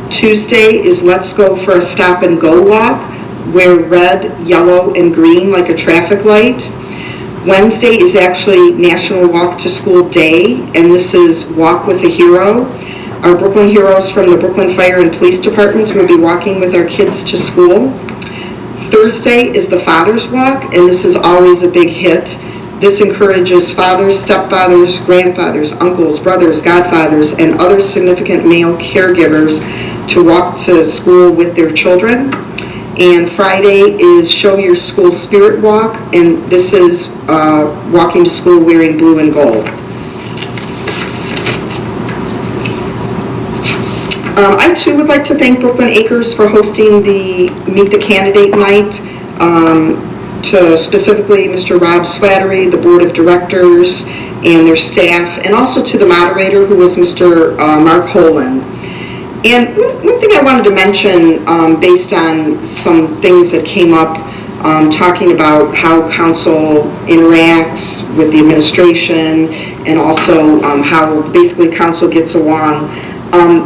Tuesday is Let's Go for a Stop and Go Walk, wear red, yellow, and green like a traffic light. Wednesday is actually National Walk to School Day, and this is Walk with a Hero. Our Brooklyn heroes from the Brooklyn Fire and Police Departments will be walking with our kids to school. Thursday is the Father's Walk, and this is always a big hit. This encourages fathers, stepfathers, grandfathers, uncles, brothers, godfathers, and other significant male caregivers to walk to school with their children. And Friday is Show Your School Spirit Walk, and this is walking to school wearing blue and gold. I too would like to thank Brooklyn Acres for hosting the Meet the Candidate Night, to specifically Mr. Rob Slattery, the Board of Directors, and their staff, and also to the moderator, who was Mr. Mark Holan. And one thing I wanted to mention, based on some things that came up, talking about how council interacts with the administration, and also how basically council gets along.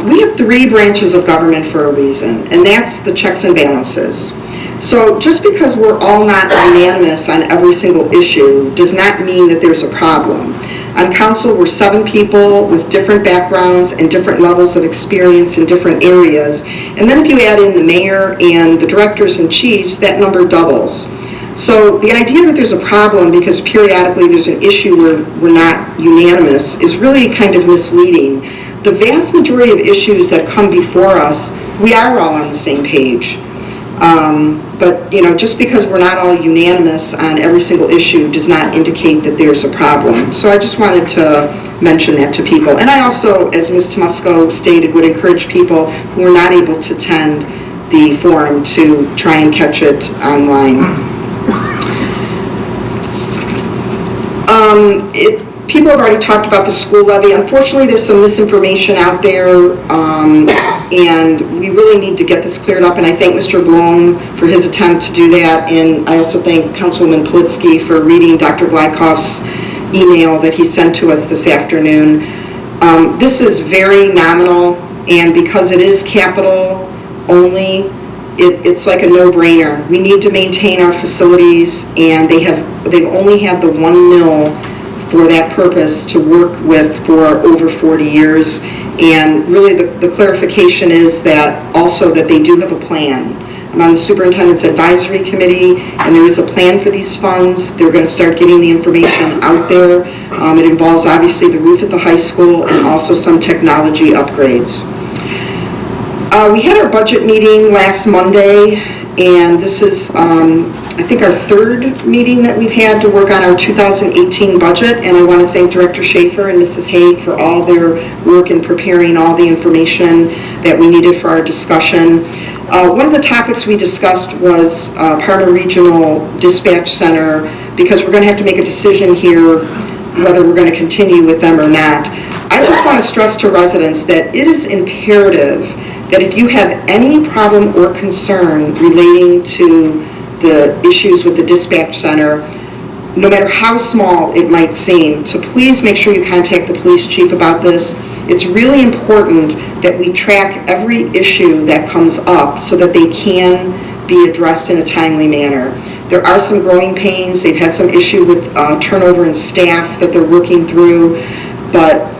We have 3 branches of government for a reason, and that's the checks and balances. So just because we're all not unanimous on every single issue does not mean that there's a problem. On council, we're 7 people with different backgrounds and different levels of experience in different areas. And then if you add in the mayor and the directors and chiefs, that number doubles. So the idea that there's a problem because periodically there's an issue where we're not unanimous is really kind of misleading. The vast majority of issues that come before us, we are all on the same page. But, you know, just because we're not all unanimous on every single issue does not indicate that there's a problem. So I just wanted to mention that to people. And I also, as Ms. Tomusko stated, would encourage people who are not able to attend the forum to try and catch it online. People have already talked about the school levy. Unfortunately, there's some misinformation out there, and we really need to get this cleared up, and I thank Mr. Blom for his attempt to do that, and I also thank Councilwoman Politsky for reading Dr. Glykoff's email that he sent to us this afternoon. This is very nominal, and because it is capital only, it's like a no-brainer. We need to maintain our facilities, and they've only had the 1 mil for that purpose to work with for over 40 years. And really the clarification is that also that they do have a plan. I'm on the Superintendent's Advisory Committee, and there is a plan for these funds. They're going to start getting the information out there. It involves obviously the roof at the high school and also some technology upgrades. We had our budget meeting last Monday, and this is I think our 3rd meeting that we've had to work on our 2018 budget, and I want to thank Director Schaefer and Mrs. Haig for all their work in preparing all the information that we needed for our discussion. One of the topics we discussed was Parma Regional Dispatch Center, because we're going to have to make a decision here whether we're going to continue with them or not. I just want to stress to residents that it is imperative that if you have any problem or concern relating to the issues with the dispatch center, no matter how small it might seem, to please make sure you contact the police chief about this. It's really important that we track every issue that comes up so that they can be addressed in a timely manner. There are some growing pains. They've had some issue with turnover in staff that they're working through, but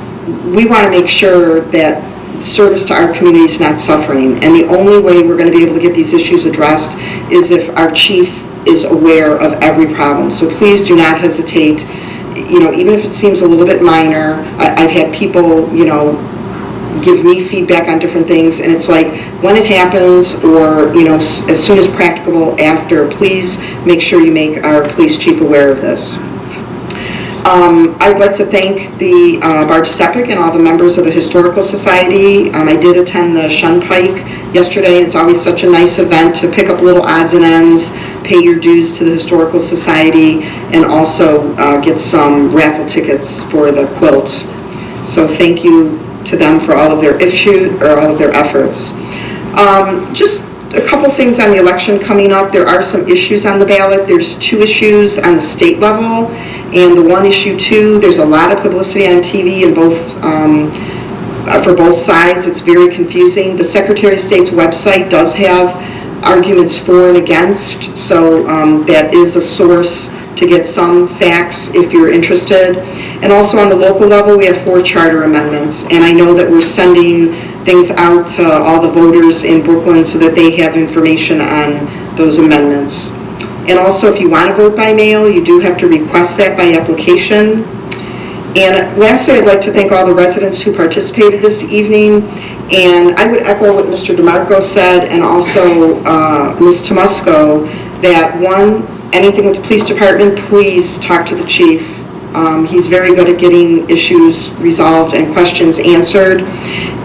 we want to make sure that service to our community is not suffering. And the only way we're going to be able to get these issues addressed is if our chief is aware of every problem. So please do not hesitate, you know, even if it seems a little bit minor. I've had people, you know, give me feedback on different things, and it's like when it happens or, you know, as soon as practicable after, please make sure you make our police chief aware of this. I'd like to thank the Barb Stepik and all the members of the Historical Society. I did attend the Shunpike yesterday, and it's always such a nice event to pick up little odds and ends, pay your dues to the Historical Society, and also get some raffle tickets for the quilt. So thank you to them for all of their efforts. Just a couple things on the election coming up. There are some issues on the ballot. There's 2 issues on the state level, and the one issue 2, there's a lot of publicity on TV in both for both sides. It's very confusing. The Secretary of State's website does have arguments for and against, so that is a source to get some facts if you're interested. And also on the local level, we have 4 charter amendments, and I know that we're sending things out to all the voters in Brooklyn so that they have information on those amendments. And also, if you want to vote by mail, you do have to request that by application. And lastly, I'd like to thank all the residents who participated this evening. And I would echo what Mr. DeMarco said, and also Ms. Tomusko, that one, anything with the police department, please talk to the chief. He's very good at getting issues resolved and questions answered.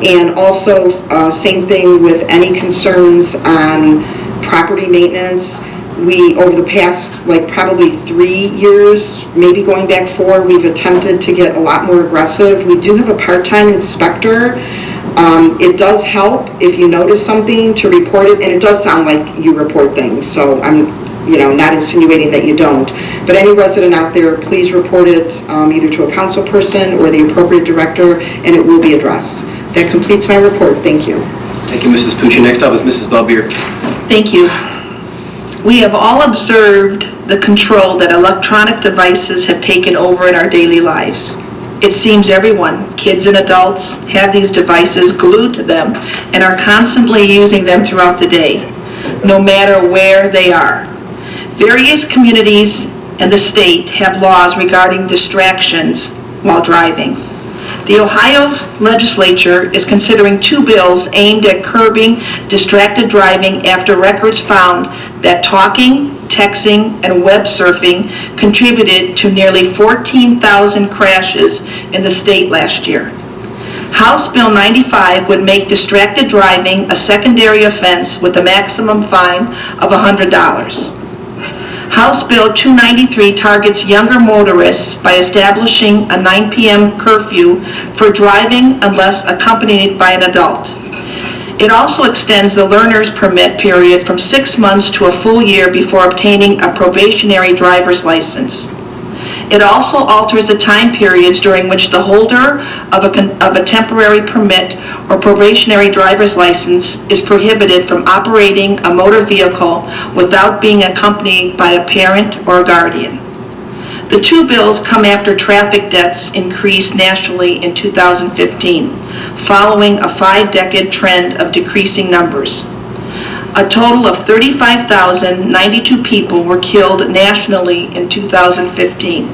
And also, same thing with any concerns on property maintenance. We, over the past, like probably 3 years, maybe going back 4, we've attempted to get a lot more aggressive. We do have a part-time inspector. It does help if you notice something to report it, and it does sound like you report things, so I'm not insinuating that you don't. But any resident out there, please report it either to a council person or the appropriate director, and it will be addressed. That completes my report. Thank you. Thank you, Mrs. Pucci. Next up is Mrs. Balbier. Thank you. We have all observed the control that electronic devices have taken over in our daily lives. It seems everyone, kids and adults, have these devices glued to them and are constantly using them throughout the day, no matter where they are. Various communities and the state have laws regarding distractions while driving. The Ohio legislature is considering 2 bills aimed at curbing distracted driving after records found that talking, texting, and web surfing contributed to nearly 14,000 crashes in the state last year. House Bill 95 would make distracted driving a secondary offense with a maximum fine of $100. House Bill 293 targets younger motorists by establishing a 9 p.m. curfew for driving unless accompanied by an adult. It also extends the learner's permit period from 6 months to a full year before obtaining a probationary driver's license. It also alters the time periods during which the holder of a temporary permit or probationary driver's license is prohibited from operating a motor vehicle without being accompanied by a parent or a guardian. The 2 bills come after traffic deaths increased nationally in 2015, following a 5-decade trend of decreasing numbers. A total of 35,092 people were killed nationally in 2015.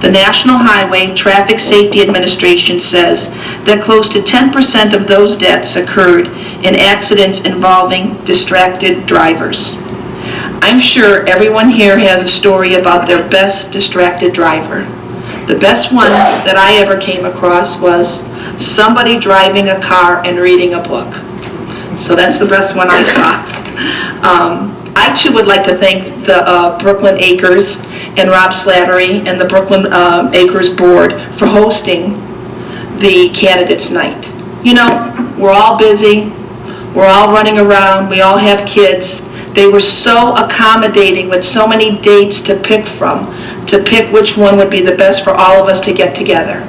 The National Highway Traffic Safety Administration says that close to 10% of those deaths occurred in accidents involving distracted drivers. I'm sure everyone here has a story about their best distracted driver. The best one that I ever came across was somebody driving a car and reading a book. So that's the best one I saw. I too would like to thank the Brooklyn Acres and Rob Slattery and the Brooklyn Acres Board for hosting the Candidates Night. You know, we're all busy, we're all running around, we all have kids. They were so accommodating with so many dates to pick from, to pick which one would be the best for all of us to get together.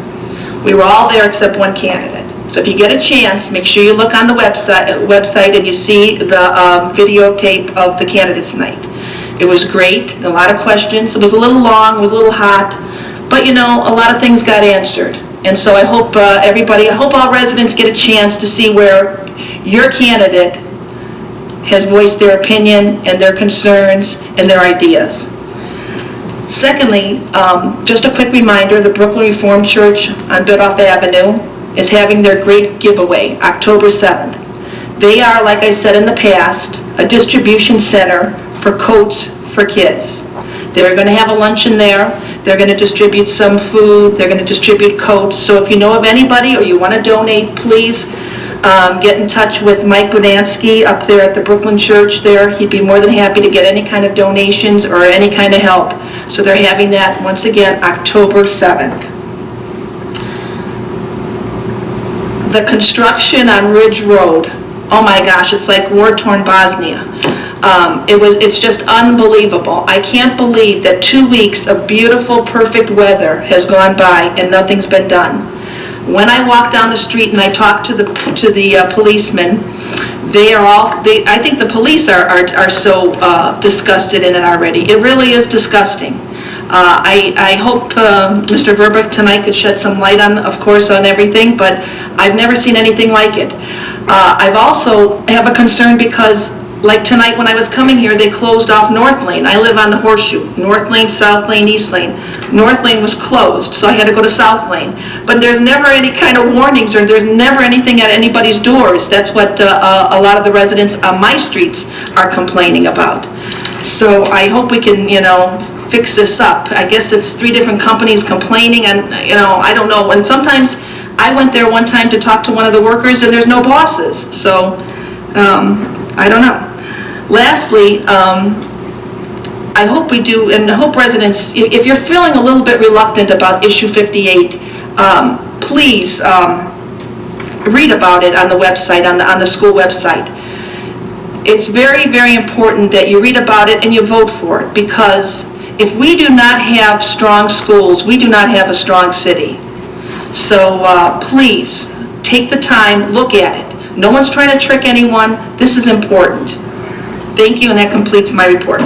We were all there except one candidate. So if you get a chance, make sure you look on the website and you see the videotape of the Candidates Night. It was great, a lot of questions. It was a little long, it was a little hot, but you know, a lot of things got answered. And so I hope I hope all residents get a chance to see where your candidate has voiced their opinion and their concerns and their ideas. Secondly, just a quick reminder, the Brooklyn Reformed Church on Biddulph Avenue is having their great giveaway, October 7th. They are, like I said in the past, a distribution center for coats for kids. They're going to have a luncheon there. They're going to distribute some food. They're going to distribute coats. So if you know of anybody or you want to donate, please get in touch with Mike Budansky up there at the Brooklyn Church there. He'd be more than happy to get any kind of donations or any kind of help. So they're having that, once again, October 7th. The construction on Ridge Road, oh my gosh, it's like war-torn Bosnia. It's just unbelievable. I can't believe that 2 weeks of beautiful, perfect weather has gone by and nothing's been done. When I walk down the street and I talk to the policemen, I think the police are so disgusted in it already. It really is disgusting. I hope Mr. Verbeck tonight could shed some light on, of course, on everything, but I've never seen anything like it. I've also have a concern because, like tonight when I was coming here, they closed off North Lane. I live on the Horseshoe. North Lane, South Lane, East Lane. North Lane was closed, so I had to go to South Lane. But there's never any kind of warnings or there's never anything at anybody's doors. That's what a lot of the residents on my streets are complaining about. So I hope we can, fix this up. I guess it's 3 different companies complaining and, I don't know. And sometimes I went there one time to talk to one of the workers and there's no bosses. So, I don't know. Lastly, I hope we do, and I hope residents, if you're feeling a little bit reluctant about issue 58, please read about it on the website, on the school website. It's very, very important that you read about it and you vote for it, because if we do not have strong schools, we do not have a strong city. So please, take the time, look at it. No one's trying to trick anyone. This is important. Thank you, and that completes my report.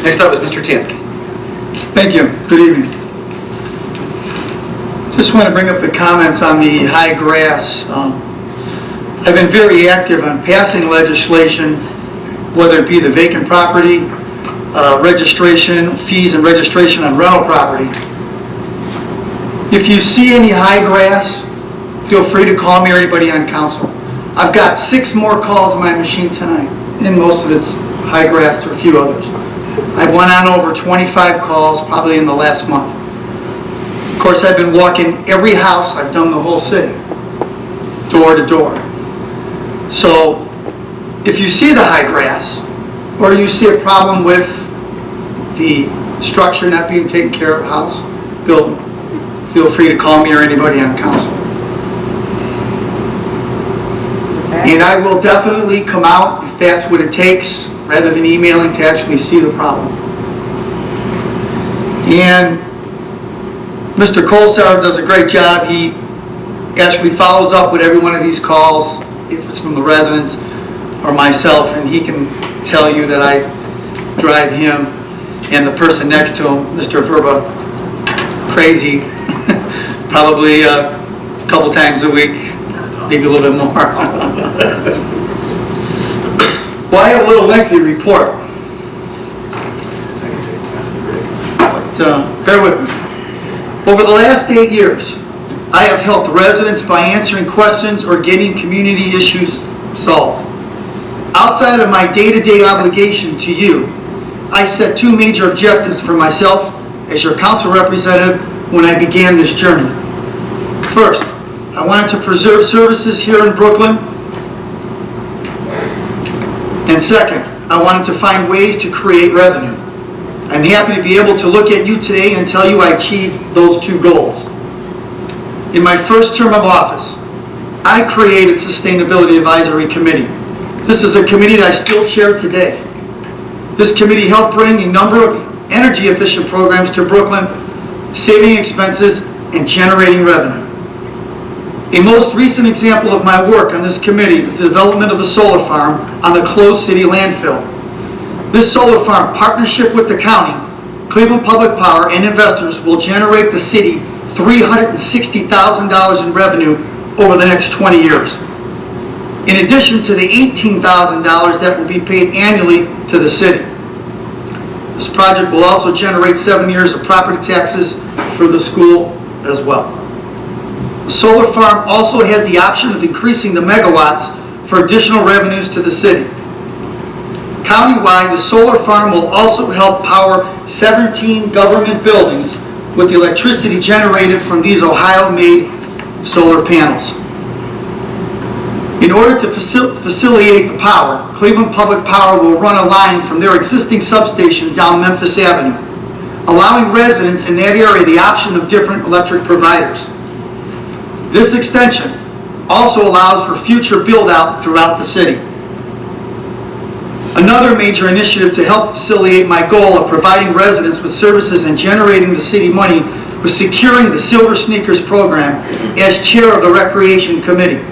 Next up is Mr. Tansky. Thank you. Good evening. Just want to bring up the comments on the high grass. I've been very active on passing legislation, whether it be the vacant property, registration, fees and registration on rental property. If you see any high grass, feel free to call me or anybody on council. I've got 6 more calls on my machine tonight, and most of it's high grass or a few others. I've went on over 25 calls probably in the last month. Of course, I've been walking every house. I've done the whole city, door to door. So if you see the high grass, or you see a problem with the structure not being taken care of, house, building, feel free to call me or anybody on council. And I will definitely come out if that's what it takes, rather than emailing, to actually see the problem. And Mr. Colsar does a great job. He actually follows up with every one of these calls, if it's from the residents or myself, and he can tell you that I drive him and the person next to him, Mr. Verba, crazy, probably a couple times a week, maybe a little bit more. Well, I have a little lengthy report, but bear with me. Over the last 8 years, I have helped residents by answering questions or getting community issues solved. Outside of my day-to-day obligation to you, I set 2 major objectives for myself as your council representative when I began this journey. First, I wanted to preserve services here in Brooklyn. And second, I wanted to find ways to create revenue. I'm happy to be able to look at you today and tell you I achieved those 2 goals. In my first term of office, I created Sustainability Advisory Committee. This is a committee that I still chair today. This committee helped bring a number of energy-efficient programs to Brooklyn, saving expenses and generating revenue. A most recent example of my work on this committee is the development of the solar farm on the closed city landfill. This solar farm partnership with the county, Cleveland Public Power, and investors will generate the city $360,000 in revenue over the next 20 years. In addition to the $18,000 that will be paid annually to the city. This project will also generate 7 years of property taxes for the school as well. The solar farm also has the option of increasing the megawatts for additional revenues to the city. Countywide, the solar farm will also help power 17 government buildings with the electricity generated from these Ohio-made solar panels. In order to facilitate the power, Cleveland Public Power will run a line from their existing substation down Memphis Avenue, allowing residents in that area the option of different electric providers. This extension also allows for future build-out throughout the city. Another major initiative to help facilitate my goal of providing residents with services and generating the city money was securing the Silver Sneakers program as chair of the Recreation Committee.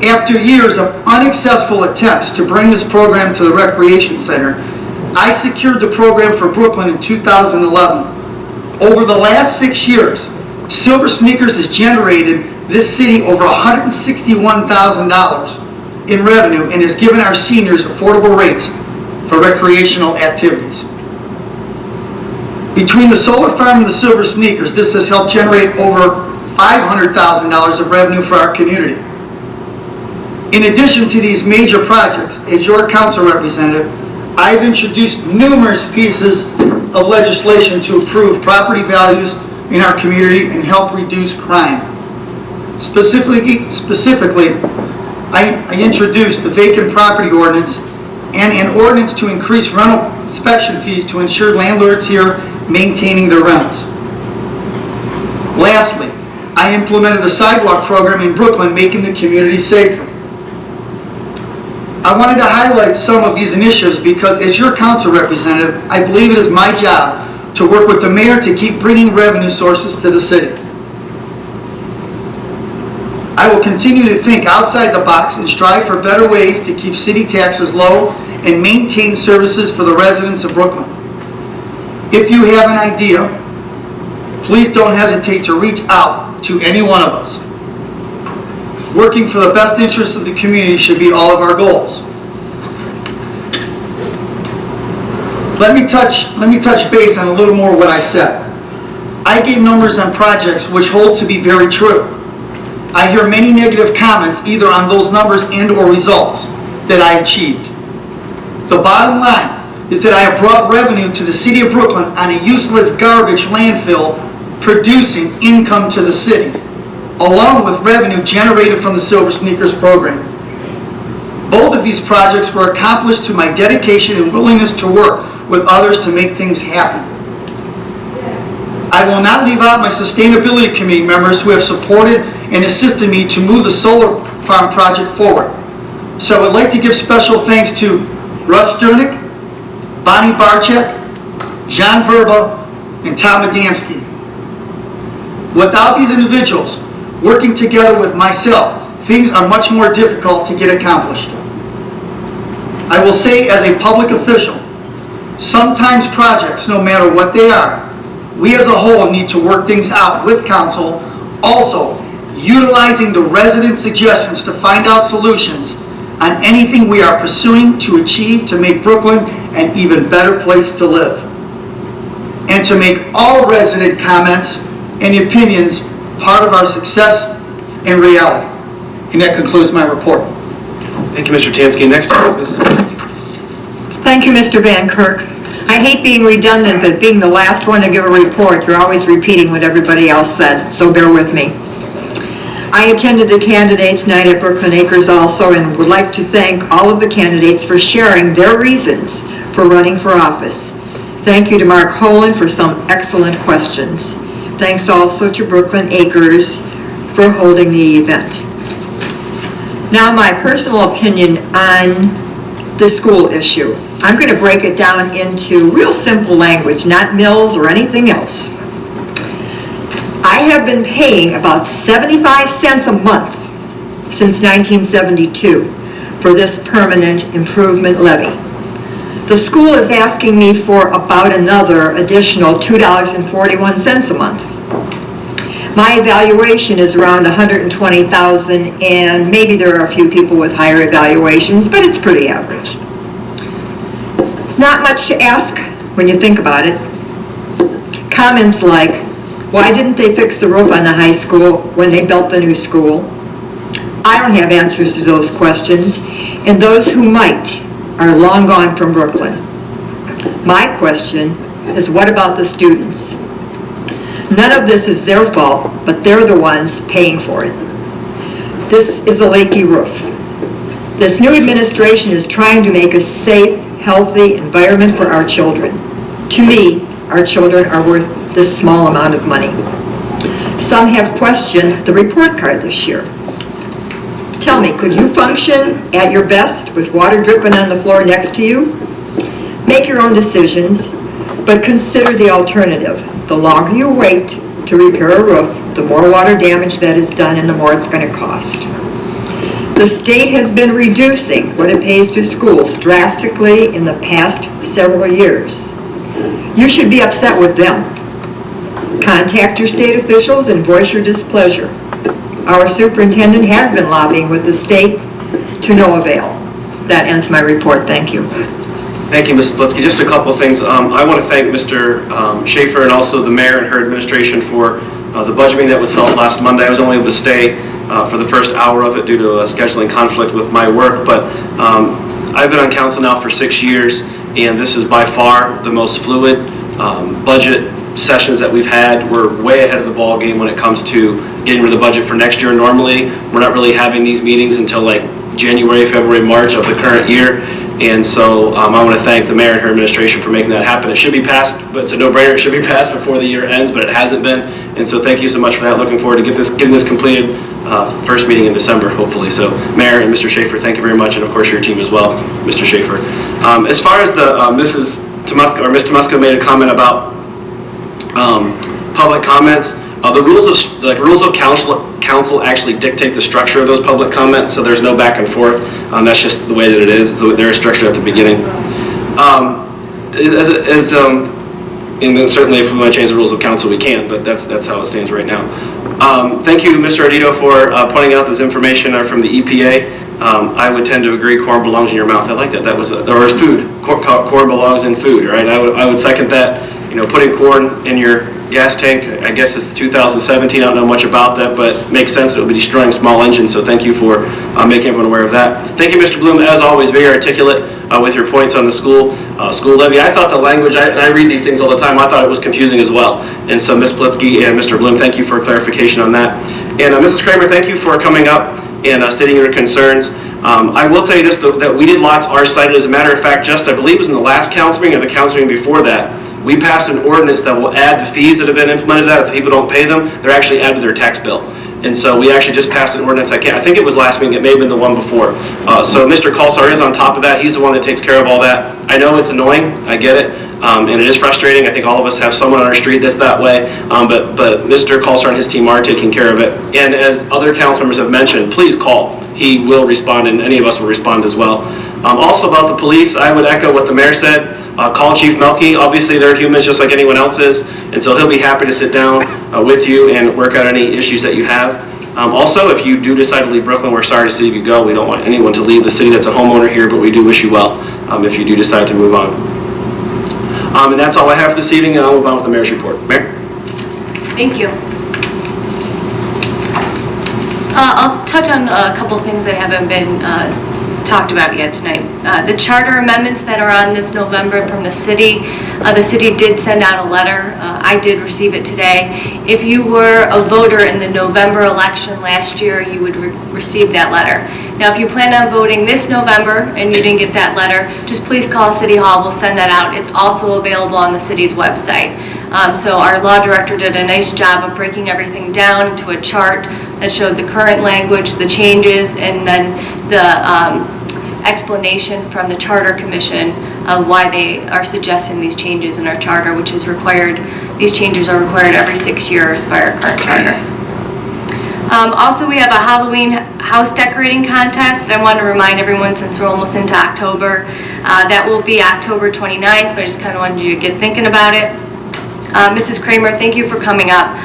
After years of unsuccessful attempts to bring this program to the Recreation Center, I secured the program for Brooklyn in 2011. Over the last 6 years, Silver Sneakers has generated this city over $161,000 in revenue and has given our seniors affordable rates for recreational activities. Between the solar farm and the Silver Sneakers, this has helped generate over $500,000 of revenue for our community. In addition to these major projects, as your council representative, I've introduced numerous pieces of legislation to improve property values in our community and help reduce crime. Specifically, I introduced the vacant property ordinance and an ordinance to increase rental inspection fees to ensure landlords here maintaining their rentals. Lastly, I implemented the sidewalk program in Brooklyn, making the community safer. I wanted to highlight some of these initiatives because as your council representative, I believe it is my job to work with the mayor to keep bringing revenue sources to the city. I will continue to think outside the box and strive for better ways to keep city taxes low and maintain services for the residents of Brooklyn. If you have an idea, please don't hesitate to reach out to any one of us. Working for the best interests of the community should be all of our goals. Let me touch base on a little more what I said. I gave numbers on projects which hold to be very true. I hear many negative comments either on those numbers and or results that I achieved. The bottom line is that I have brought revenue to the city of Brooklyn on a useless garbage landfill producing income to the city, along with revenue generated from the Silver Sneakers program. Both of these projects were accomplished through my dedication and willingness to work with others to make things happen. I will not leave out my sustainability committee members who have supported and assisted me to move the solar farm project forward. So I would like to give special thanks to Russ Sternick, Bonnie Barczyk, John Verba, and Tom Adamski. Without these individuals working together with myself, things are much more difficult to get accomplished. I will say as a public official, sometimes projects, no matter what they are, we as a whole need to work things out with council, also utilizing the resident suggestions to find out solutions on anything we are pursuing to achieve to make Brooklyn an even better place to live. And to make all resident comments and opinions part of our success and reality. And that concludes my report. Thank you, Mr. Tansky. Next up is Mrs. Thank you, Mr. Van Kirk. I hate being redundant, but being the last one to give a report, you're always repeating what everybody else said, so bear with me. I attended the candidates' night at Brooklyn Acres also and would like to thank all of the candidates for sharing their reasons for running for office. Thank you to Mark Holen for some excellent questions. Thanks also to Brooklyn Acres for holding the event. Now my personal opinion on the school issue. I'm going to break it down into real simple language, not mills or anything else. I have been paying about 75 cents a month since 1972 for this permanent improvement levy. The school is asking me for about another additional $2.41 a month. My evaluation is around $120,000, and maybe there are a few people with higher evaluations, but it's pretty average. Not much to ask when you think about it. Comments like, why didn't they fix the roof on the high school when they built the new school? I don't have answers to those questions, and those who might are long gone from Brooklyn. My question is, what about the students? None of this is their fault, but they're the ones paying for it. This is a leaky roof. This new administration is trying to make a safe, healthy environment for our children. To me, our children are worth this small amount of money. Some have questioned the report card this year. Tell me, could you function at your best with water dripping on the floor next to you? Make your own decisions, but consider the alternative. The longer you wait to repair a roof, the more water damage that is done and the more it's going to cost. The state has been reducing what it pays to schools drastically in the past several years. You should be upset with them. Contact your state officials and voice your displeasure. Our superintendent has been lobbying with the state to no avail. That ends my report. Thank you. Thank you, Mrs. Blitzky. Just a couple of things. I want to thank Mr. Schaefer and also the mayor and her administration for the budget meeting that was held last Monday. I was only able to stay for the first hour of it due to a scheduling conflict with my work, but I've been on council now for 6 years, and this is by far the most fluid budget sessions that we've had. We're way ahead of the ball game when it comes to getting rid of the budget for next year. Normally, we're not really having these meetings until like January, February, March of the current year. And so I want to thank the mayor and her administration for making that happen. It should be passed, but it's a no-brainer. It should be passed before the year ends, but it hasn't been. And so thank you so much for that. Looking forward to getting this completed first meeting in December, hopefully. So Mayor and Mr. Schaefer, thank you very much, and of course your team as well, Mr. Schaefer. As far as the Mrs. Tomusko, or Ms. Tomusko made a comment about public comments. The rules of council actually dictate the structure of those public comments, so there's no back and forth. That's just the way that it is. There is structure at the beginning. As And then certainly if we want to change the rules of council, we can, but that's how it stands right now. Thank you, Mr. Ardito, for pointing out this information from the EPA. I would tend to agree corn belongs in your mouth. I like that. That was, or is food. Corn belongs in food, right? I would second that. You know, putting corn in your gas tank, I guess it's 2017. I don't know much about that, but makes sense. It will be destroying small engines, so thank you for making everyone aware of that. Thank you, Mr. Bloom, as always, very articulate with your points on the school levy. I thought the language, I read these things all the time, I thought it was confusing as well. And so Ms. Plitsky and Mr. Bloom, thank you for clarification on that. And Mrs. Kramer, thank you for coming up and stating your concerns. I will tell you this, that weeded lots are cited. As a matter of fact, just I believe it was in the last council meeting or the council meeting before that, we passed an ordinance that will add the fees that have been implemented to that. If people don't pay them, they're actually added to their tax bill. And so we actually just passed an ordinance. I think it was last meeting. It may have been the one before. So Mr. Kalsar is on top of that. He's the one that takes care of all that. I know it's annoying. I get it. And it is frustrating. I think all of us have someone on our street that's that way. But Mr. Kalsar and his team are taking care of it. And as other council members have mentioned, please call. He will respond, and any of us will respond as well. Also about the police, I would echo what the mayor said. Call Chief Melky. Obviously, they're humans just like anyone else is, and so he'll be happy to sit down with you and work out any issues that you have. Also, if you do decide to leave Brooklyn, we're sorry to see you go. We don't want anyone to leave the city that's a homeowner here, but we do wish you well if you do decide to move on. And that's all I have for this evening, and I'll move on with the mayor's report. Mayor? Thank you. I'll touch on a couple things that haven't been talked about yet tonight. The charter amendments that are on this November from the city did send out a letter. I did receive it today. If you were a voter in the November election last year, you would receive that letter. Now, if you plan on voting this November and you didn't get that letter, just please call City Hall. We'll send that out. It's also available on the city's website. So our law director did a nice job of breaking everything down into a chart that showed the current language, the changes, and then the explanation from the Charter Commission of why they are suggesting these changes in our charter, which is required. These changes are required every 6 years by our current charter. Also, we have a Halloween house decorating contest. I want to remind everyone, since we're almost into October, that will be October 29th, but I just kind of wanted you to get thinking about it. Mrs. Kramer, thank you for coming up.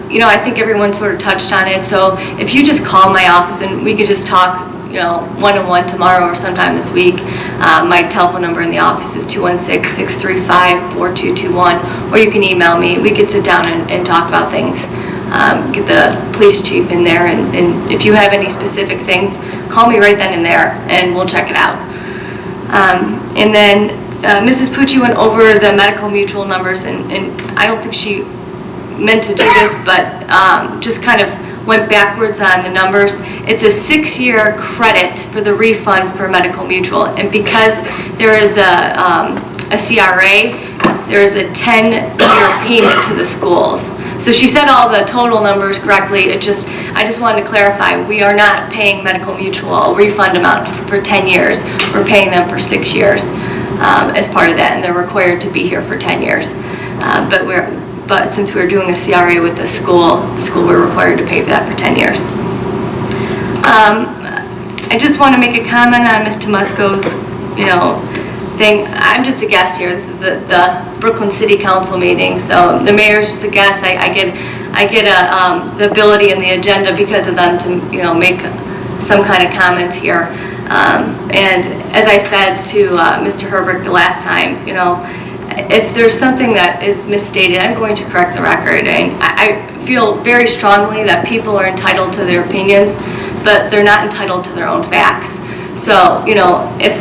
You know, I think everyone sort of touched on it, so if you just call my office and we could just talk, you know, one-on-one tomorrow or sometime this week. My telephone number in the office is 216-635-4221, or you can email me. We could sit down and talk about things. Get the police chief in there, and if you have any specific things, call me right then and there, and we'll check it out. And then Mrs. Pucci went over the medical mutual numbers, and I don't think she meant to do this, but just kind of went backwards on the numbers. It's a 6-year credit for the refund for medical mutual, and because there is a CRA, there is a 10-year payment to the schools. So she said all the total numbers correctly. I just wanted to clarify, we are not paying medical mutual a refund amount for 10 years. We're paying them for 6 years as part of that, and they're required to be here for 10 years. But since we're doing a CRA with the school we're required to pay for that for 10 years. I just want to make a comment on Ms. Tomusko's, thing. I'm just a guest here. This is the Brooklyn City Council meeting, so the mayor's just a guest. I get the ability and the agenda because of them to, make some kind of comments here. And as I said to Mr. Herbert the last time, if there's something that is misstated, I'm going to correct the record. And I feel very strongly that people are entitled to their opinions, but they're not entitled to their own facts. So, if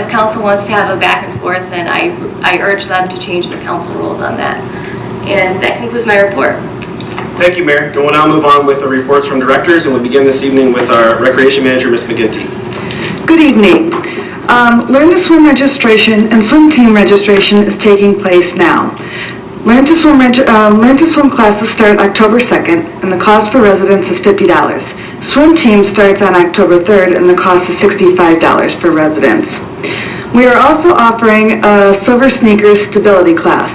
council wants to have a back and forth, then I urge them to change the council rules on that. And that concludes my report. Thank you, Mayor. We'll now move on with the reports from directors, and we'll begin this evening with our Recreation Manager, Ms. McGinty. Good evening. Learn to Swim registration and swim team registration is taking place now. Learn to Swim classes start October 2nd, and the cost for residents is $50. Swim team starts on October 3rd, and the cost is $65 for residents. We are also offering a Silver Sneakers Stability class.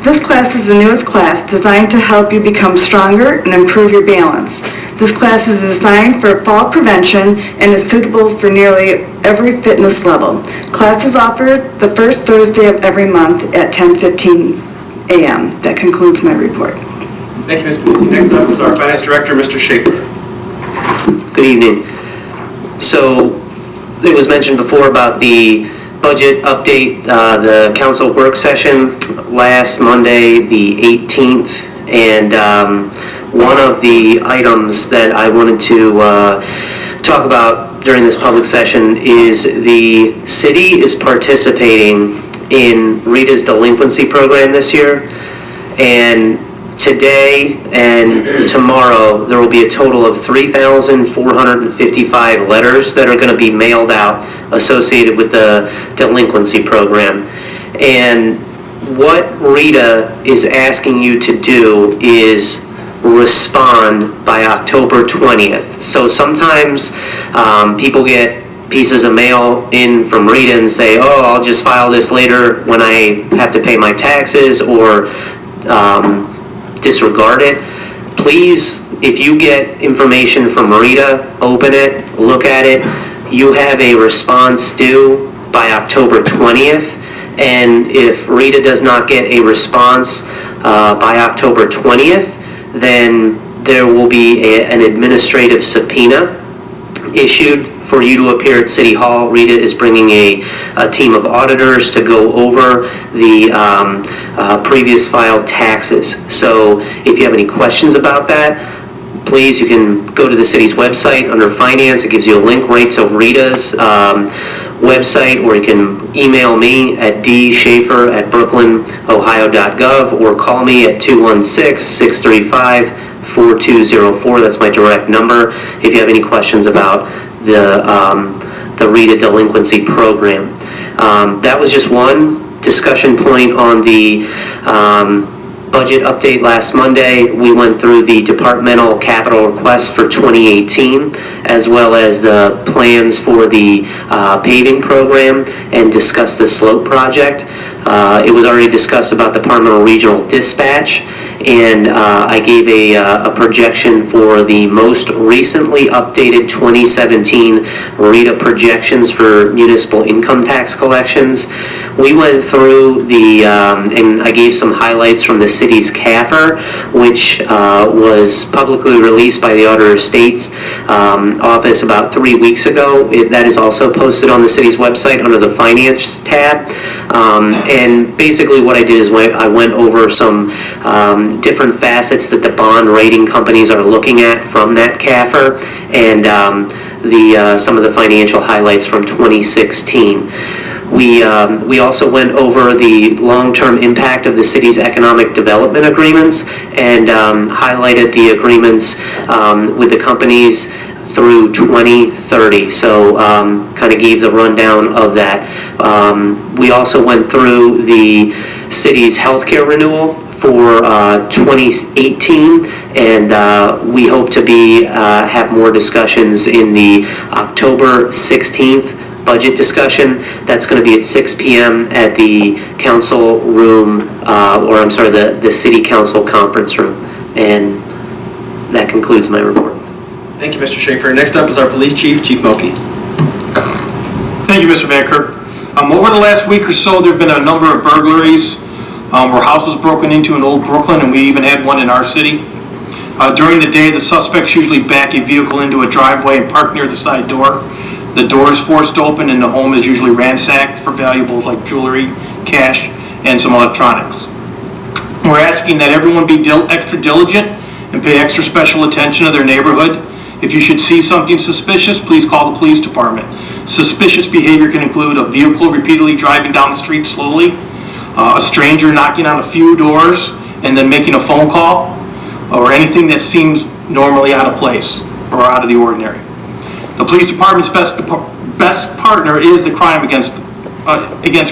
This class is the newest class designed to help you become stronger and improve your balance. This class is designed for fall prevention and is suitable for nearly every fitness level. Class is offered the first Thursday of every month at 10:15 a.m. That concludes my report. Thank you, Ms. Booth. Next up is our Finance Director, Mr. Schaefer. Good evening. So, it was mentioned before about the budget update, the council work session last Monday, the 18th, and one of the items that I wanted to talk about during this public session is the city is participating in Rita's delinquency program this year, and today and tomorrow there will be a total of 3,455 letters that are going to be mailed out associated with the delinquency program. And what Rita is asking you to do is respond by October 20th. So sometimes people get pieces of mail in from Rita and say, oh, I'll just file this later when I have to pay my taxes, or disregard it. Please, if you get information from Rita, open it, look at it. You have a response due by October 20th, and if Rita does not get a response by October 20th, then there will be an administrative subpoena issued for you to appear at City Hall. Rita is bringing a team of auditors to go over the previous filed taxes. So if you have any questions about that, please, you can go to the city's website under Finance. It gives you a link right to Rita's website, or you can email me at dschaefer@brooklynohio.gov, or call me at 216-635-4204. That's my direct number if you have any questions about the Rita delinquency program. That was just one discussion point on the budget update last Monday. We went through the departmental capital requests for 2018, as well as the plans for the paving program, and discussed the slope project. It was already discussed about departmental regional dispatch, and I gave a projection for the most recently updated 2017 Rita projections for municipal income tax collections. We went through and I gave some highlights from the city's CAFR, which was publicly released by the Auditor of State's office about 3 weeks ago. That is also posted on the city's website under the Finance tab. And basically what I did is I went over some different facets that the bond rating companies are looking at from that CAFR, and some of the financial highlights from 2016. We also went over the long-term impact of the city's economic development agreements, and highlighted the agreements with the companies through 2030. So kind of gave the rundown of that. We also went through the city's healthcare renewal for 2018, and we hope to have more discussions in the October 16th budget discussion. That's going to be at 6 p.m. at the council room, the city council conference room. And that concludes my report. Thank you, Mr. Schaefer. Next up is our Police Chief, Chief Milkey. Thank you, Mr. Van Kirk. Over the last week or so, there have been a number of burglaries where houses broken into in Old Brooklyn, and we even had one in our city. During the day, the suspects usually back a vehicle into a driveway and park near the side door. The door is forced open, and the home is usually ransacked for valuables like jewelry, cash, and some electronics. We're asking that everyone be extra diligent and pay extra special attention to their neighborhood. If you should see something suspicious, please call the police department. Suspicious behavior can include a vehicle repeatedly driving down the street slowly, a stranger knocking on a few doors and then making a phone call, or anything that seems normally out of place or out of the ordinary. The police department's best partner is the crime against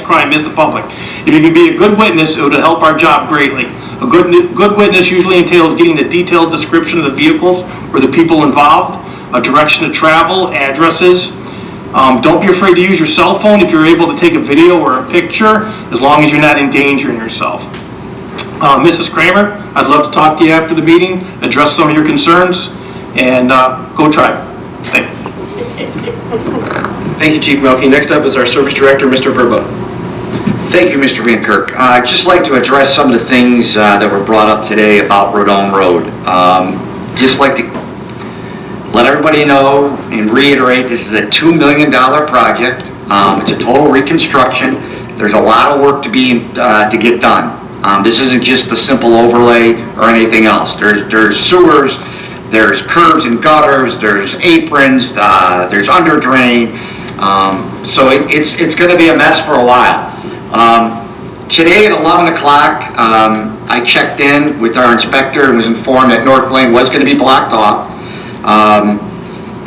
crime is the public. If you can be a good witness, it would help our job greatly. A good witness usually entails getting a detailed description of the vehicles or the people involved, a direction to travel, addresses. Don't be afraid to use your cell phone if you're able to take a video or a picture, as long as you're not endangering yourself. Mrs. Kramer, I'd love to talk to you after the meeting, address some of your concerns, and go Tribe. Thank you. Thank you, Chief Melky. Next up is our Service Director, Mr. Verba. Thank you, Mr. Van Kirk. I'd just like to address some of the things that were brought up today about Rodone Road. Just like to let everybody know and reiterate, this is a $2 million project. It's a total reconstruction. There's a lot of work to get done. This isn't just the simple overlay or anything else. There's sewers, there's curbs and gutters, there's aprons, there's under drain. So it's going to be a mess for a while. Today at 11 o'clock, I checked in with our inspector and was informed that North Lane was going to be blocked off.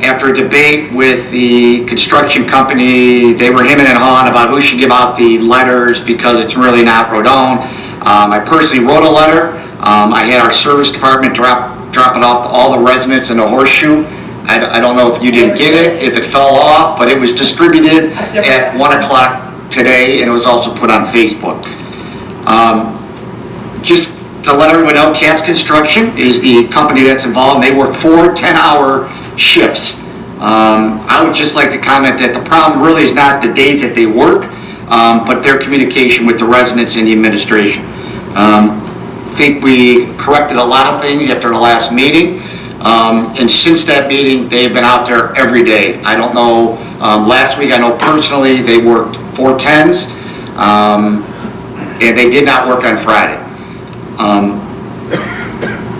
After a debate with the construction company, they were hemming and hawing about who should give out the letters because it's really not Rodone. I personally wrote a letter. I had our service department drop it off to all the residents in a horseshoe. I don't know if you didn't get it, if it fell off, but it was distributed at 1 o'clock today, and it was also put on Facebook. Just to let everyone know, Katz Construction is the company that's involved. They work 4 10-hour shifts. I would just like to comment that the problem really is not the days that they work, but their communication with the residents and the administration. I think we corrected a lot of things after the last meeting, and since that meeting, they've been out there every day. I don't know, last week I know personally they worked 4 10s, and they did not work on Friday.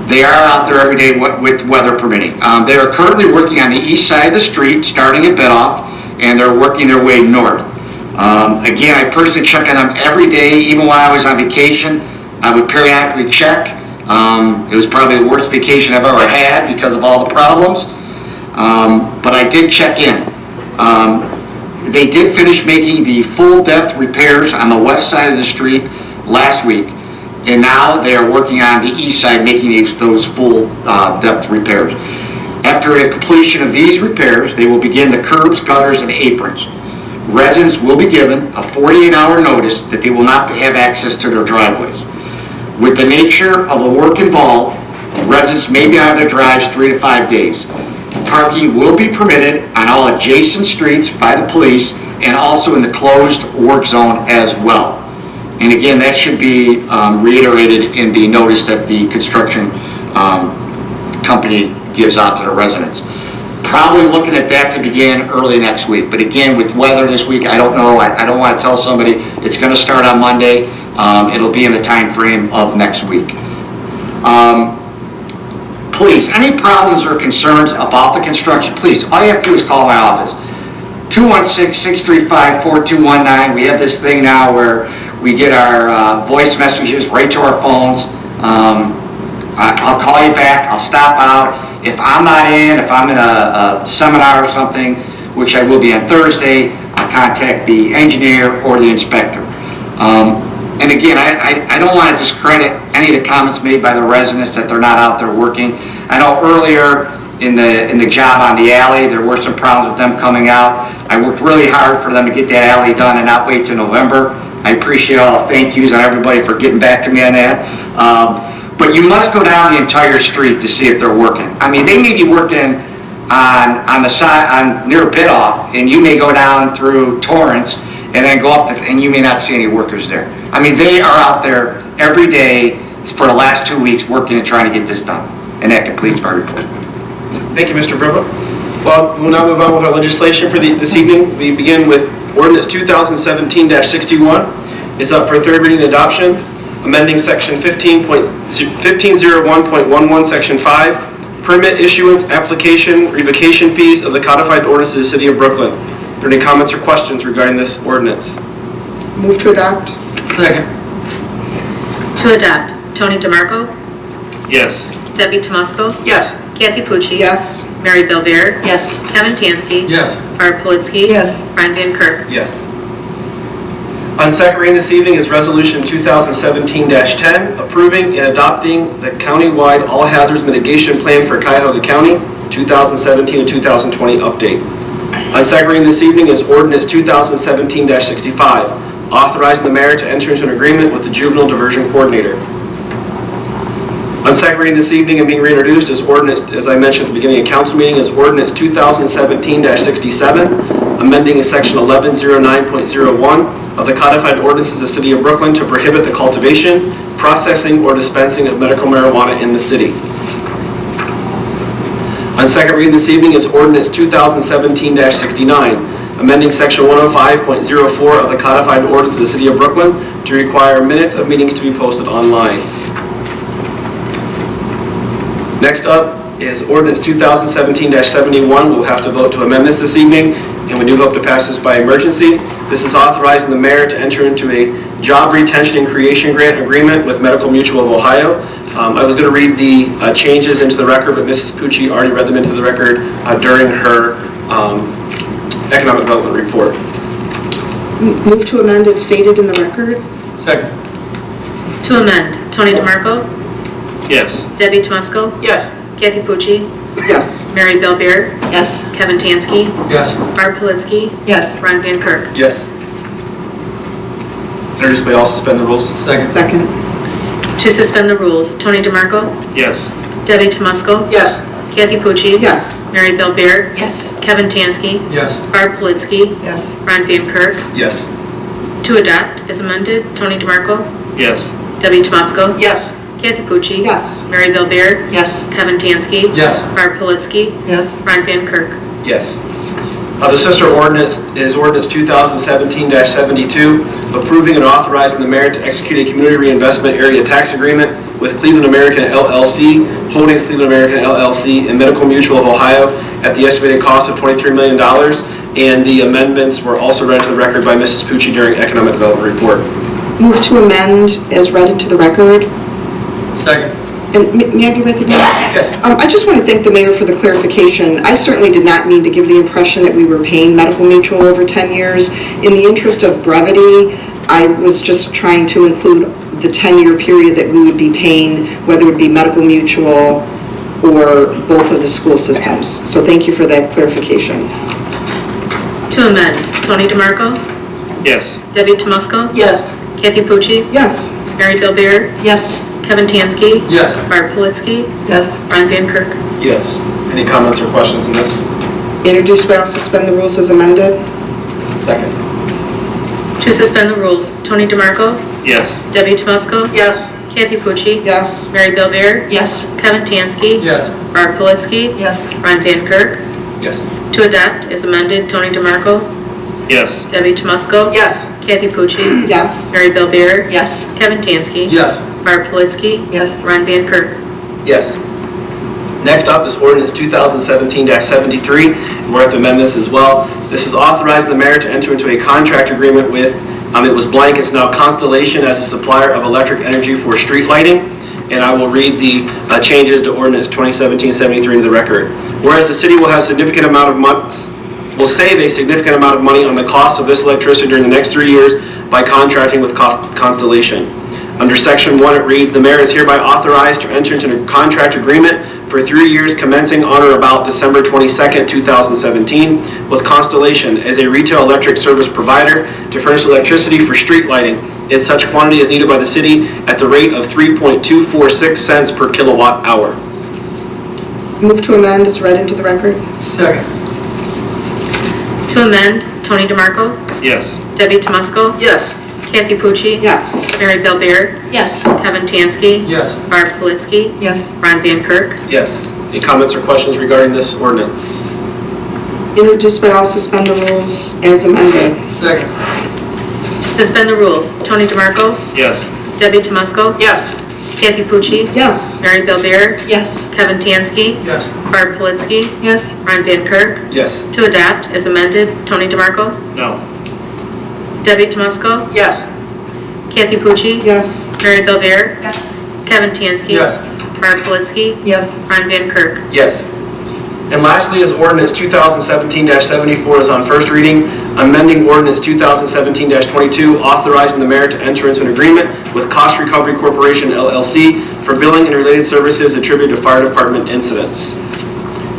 They are out there every day with weather permitting. They are currently working on the east side of the street, starting at Bidoff, and they're working their way north. Again, I personally check on them every day, even while I was on vacation. I would periodically check. It was probably the worst vacation I've ever had because of all the problems. But I did check in. They did finish making the full depth repairs on the west side of the street last week. And now they are working on the east side, making those full depth repairs. After the completion of these repairs, they will begin the curbs, gutters, and aprons. Residents will be given a 48-hour notice that they will not have access to their driveways. With the nature of the work involved, residents may be on their drives 3 to 5 days. Parking will be permitted on all adjacent streets by the police and also in the closed work zone as well. And again, that should be reiterated in the notice that the construction company gives out to the residents. Probably looking at that to begin early next week. But again, with weather this week, I don't know. I don't want to tell somebody it's going to start on Monday. It'll be in the time frame of next week. Please, any problems or concerns about the construction, please, all you have to do is call my office. 216-635-4219. We have this thing now where we get our voice messages right to our phones. I'll call you back. I'll stop out. If I'm not in, if I'm in a seminar or something, which I will be on Thursday, I'll contact the engineer or the inspector. And again, I don't want to discredit any of the comments made by the residents that they're not out there working. I know earlier in the job on the alley, there were some problems with them coming out. I worked really hard for them to get that alley done and not wait till November. I appreciate all the thank yous on everybody for getting back to me on that. But you must go down the entire street to see if they're working. I mean, they may be working on the side, near Bidoff, and you may go down through Torrance and then go up, and you may not see any workers there. I mean, they are out there every day for the last 2 weeks working and trying to get this done. And that completes my report. Thank you, Mr. Verba. Well, we'll now move on with our legislation for this evening. We begin with Ordinance 2017-61. It's up for third reading and adoption, amending Section 1501.11, Section 5, permit issuance, application, revocation fees of the codified ordinance of the City of Brooklyn. Are there any comments or questions regarding this ordinance? Move to adopt. Second. To adopt, Tony DeMarco, Yes. Debbie Tomusko, Yes. Kathy Pucci. Yes. Mary Belvair. Yes. Kevin Tansky. Yes. Barb Politzky. Yes. Brian Van Kirk. Yes. On second reading this evening is Resolution 2017-10, approving and adopting the countywide all hazards mitigation plan for Cuyahoga County, 2017 and 2020 update. On second reading this evening is Ordinance 2017-65, authorizing the mayor to enter into an agreement with the juvenile diversion coordinator. On second reading this evening and being reintroduced is ordinance, as I mentioned at the beginning of council meeting, is ordinance 2017-67, amending section 1109.01 of the codified ordinances of the City of Brooklyn to prohibit the cultivation, processing, or dispensing of medical marijuana in the city. On second reading this evening is ordinance 2017-69, amending section 105.04 of the codified ordinance of the City of Brooklyn to require minutes of meetings to be posted online. Next up is ordinance 2017-71. We'll have to vote to amend this evening, and we do hope to pass this by emergency. This is authorizing the mayor to enter into a job retention and creation grant agreement with Medical Mutual of Ohio. I was going to read the changes into the record, but Mrs. Pucci already read them into the record during her economic development report. Move to amend as stated in the record. Second. To amend, Tony DeMarco, Yes. Debbie Tomusko, Yes. Kathy Pucci, Yes. Mary Belbeer, Yes. Kevin Tansky, Yes. Barb Politzky, Yes. Ron Van Kirk. Yes. Introduced by all, suspend the rules. Second. To suspend the rules, Tony DeMarco, Yes. Debbie Tomusko, Yes. Kathy Pucci, Yes. Mary Belbeer, Yes. Kevin Tansky, Yes. Barb Politzky, Yes. Ron Van Kirk. Yes. To adopt is amended, Tony DeMarco, Yes. Debbie Tomusko, Yes. Kathy Pucci, Yes. Mary Belbeer, Yes. Kevin Tansky, Yes. Barb Politzky, Yes. Ron Van Kirk. Yes. The sister ordinance is ordinance 2017-72, approving and authorizing the mayor to execute a community reinvestment area tax agreement with Cleveland American LLC, Holdings Cleveland American LLC, and Medical Mutual of Ohio at the estimated cost of $23 million. And the amendments were also read to the record by Mrs. Pucci during economic development report. Move to amend as read into the record. Second. And may I be recognized? Yes. I just want to thank the mayor for the clarification. I certainly did not mean to give the impression that we were paying Medical Mutual over 10 years. In the interest of brevity, I was just trying to include the 10-year period that we would be paying, whether it be Medical Mutual or both of the school systems. So thank you for that clarification. To amend, Tony DeMarco, Yes. Debbie Tomusko, Yes. Kathy Pucci, Yes. Mary Belbeer, Yes. Kevin Tansky, Yes. Barb Politzky, Yes. Ron Van Kirk. Yes. Any comments or questions on this? Introduced by all, suspend the rules as amended. Second. To suspend the rules, Tony DeMarco, Yes. Debbie Tomusko, Yes. Kathy Pucci, Yes. Mary Belbeer, Yes. Kevin Tansky, Yes. Barb Politzky, Yes. Ron Van Kirk. Yes. To adopt is amended, Tony DeMarco, Yes. Debbie Tomusko, Yes. Kathy Pucci, Yes. Mary Belbeer, Yes. Kevin Tansky, Yes. Barb Politzky, Yes. Ron Van Kirk. Yes. Next up is ordinance 2017-73, and we'll have to amend this as well. This is authorizing the mayor to enter into a contract agreement with, it was blank, it's now Constellation as a supplier of electric energy for street lighting. And I will read the changes to ordinance 2017-73 into the record. Whereas the city will have significant amount of will save a significant amount of money on the cost of this electricity during the next 3 years by contracting with Constellation. Under section 1, it reads, the mayor is hereby authorized to enter into a contract agreement for 3 years commencing on or about December 22nd, 2017 with Constellation as a retail electric service provider to furnish electricity for street lighting in such quantity as needed by the city at the rate of 3.246 cents per kilowatt hour. Move to amend as read into the record. Second. To amend, Tony DeMarco, Yes. Debbie Tomusko, Yes. Kathy Pucci, Yes. Mary Belbeer, Yes. Kevin Tansky, Yes. Barb Politzky, Yes. Ron Van Kirk. Yes. Any comments or questions regarding this ordinance? Introduced by all, suspend the rules as amended. Second. To suspend the rules, Tony DeMarco, Yes. Debbie Tomusko, Yes. Kathy Pucci, Yes. Mary Belbeer, Yes. Kevin Tansky, Yes. Barb Politzky, Yes. Ron Van Kirk. Yes. To adopt as amended, Tony DeMarco, No. Debbie Tomusko, Yes. Kathy Pucci, Yes. Mary Belbeer, Yes. Kevin Tansky, Yes. Barb Politzky, Yes. Ron Van Kirk. Yes. And lastly is ordinance 2017-74 is on first reading, amending ordinance 2017-22, authorizing the mayor to enter into an agreement with Cost Recovery Corporation LLC for billing and related services attributed to fire department incidents.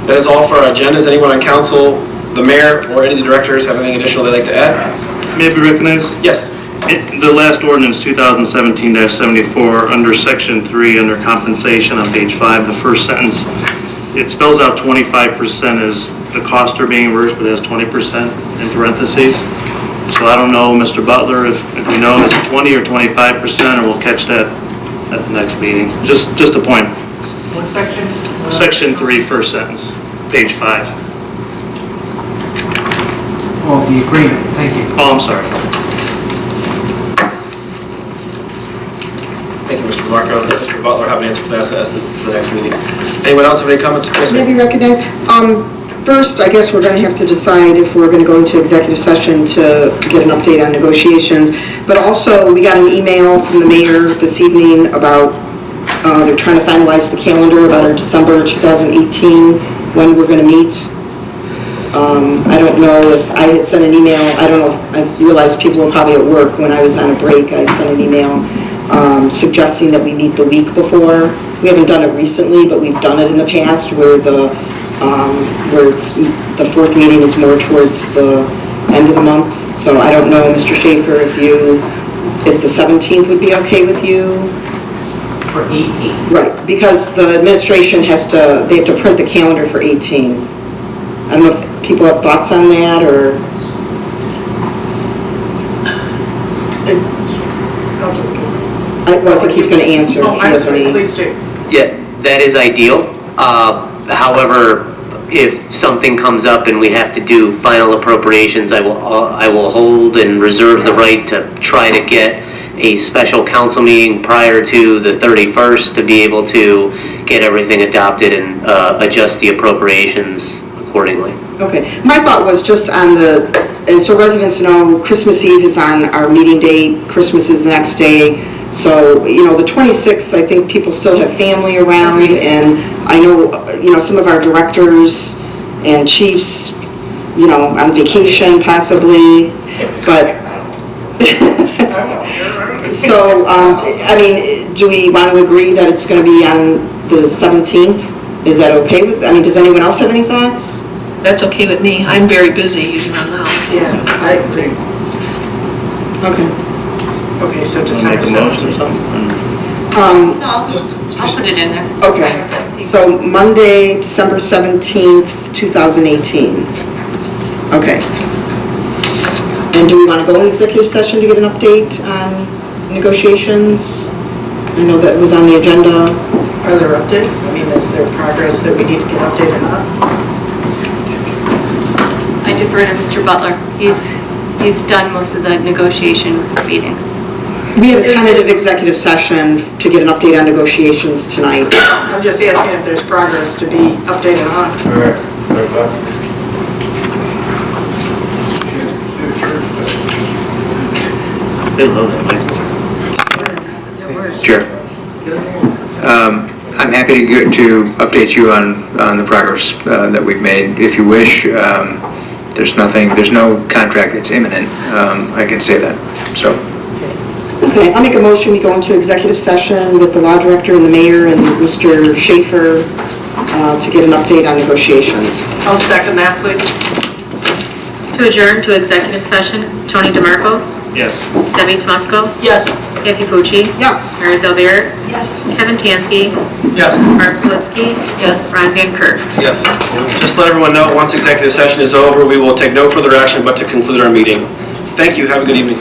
That is all for our agenda. Does anyone on council, the mayor, or any of the directors have anything additional they'd like to add? May I be recognized? Yes. The last ordinance, 2017-74, under Section 3, under compensation on page 5, the first sentence, it spells out 25% as the costs are being reimbursed, but it has 20% in parentheses. So I don't know, Mr. Butler, if we know it's 20 or 25%, or we'll catch that at the next meeting. Just a point. What section? Section 3, first sentence, page 5. Oh, the agreement, thank you. Oh, I'm sorry. Thank you, Mr. Marco. Mr. Butler have an answer for that for the next meeting. Anyone else have any comments? Yes, May I ma'am. be recognized? First, I guess we're going to have to decide if we're going to go into executive session to get an update on negotiations. But also, we got an email from the mayor this evening about they're trying to finalize the calendar about our December 2018, when we're going to meet. I don't know if I had sent an email. I don't know if I realized people were probably at work when I was on a break. I sent an email suggesting that we meet the week before. We haven't done it recently, but we've done it in the past where the fourth meeting is more towards the end of the month. So I don't know, Mr. Schaefer, if the 17th would be okay with you? For 18. Right, because the administration they have to print the calendar for 18. I don't know if people have thoughts on that, or? Well, I think he's going to answer. Oh, if he I'm has sorry, any- please do. Yeah, that is ideal. However, if something comes up and we have to do final appropriations, I will hold and reserve the right to try to get a special council meeting prior to the 31st to be able to get everything adopted and adjust the appropriations accordingly. Okay, my thought was just on and so residents know Christmas Eve is on our meeting date, Christmas is the next day. So, the 26th, I think people still have family around, and I know, some of our directors and chiefs, on vacation possibly, but, so, do we want to agree that it's going to be on the 17th? Is that okay does anyone else have any thoughts? That's okay with me. I'm very busy, you know now. Yeah, I agree. Okay. Okay, so Want to December make a motion or 17th. something? No, I'll put it in there. Okay, so Monday, December 17th, 2018. Okay. And do we want to go in executive session to get an update on negotiations? I know that was on the agenda. Are there updates? Is there progress that we need to get updated on? I defer to Mr. Butler. He's done most of the negotiation meetings. We have a tentative executive session to get an update on negotiations tonight. I'm just asking if there's progress to be updated on. They love that microphone. Sure. I'm happy to update you on the progress that we've made. If you wish, there's no contract that's imminent. I can say that, so. Okay, I'll make a motion, we go into executive session with the law director and the mayor and Mr. Schaefer to get an update on negotiations. I'll second that, please. To adjourn to executive session, Tony DeMarco, Yes. Debbie Tomusko, Yes. Kathy Pucci, Yes. Mary Belvair, Yes. Kevin Tansky, Yes. Mark Politsky, Ron Van Kirk. Yes. Just let everyone know, once executive session is over, we will take no further action but to conclude our meeting. Thank you. Have a good evening.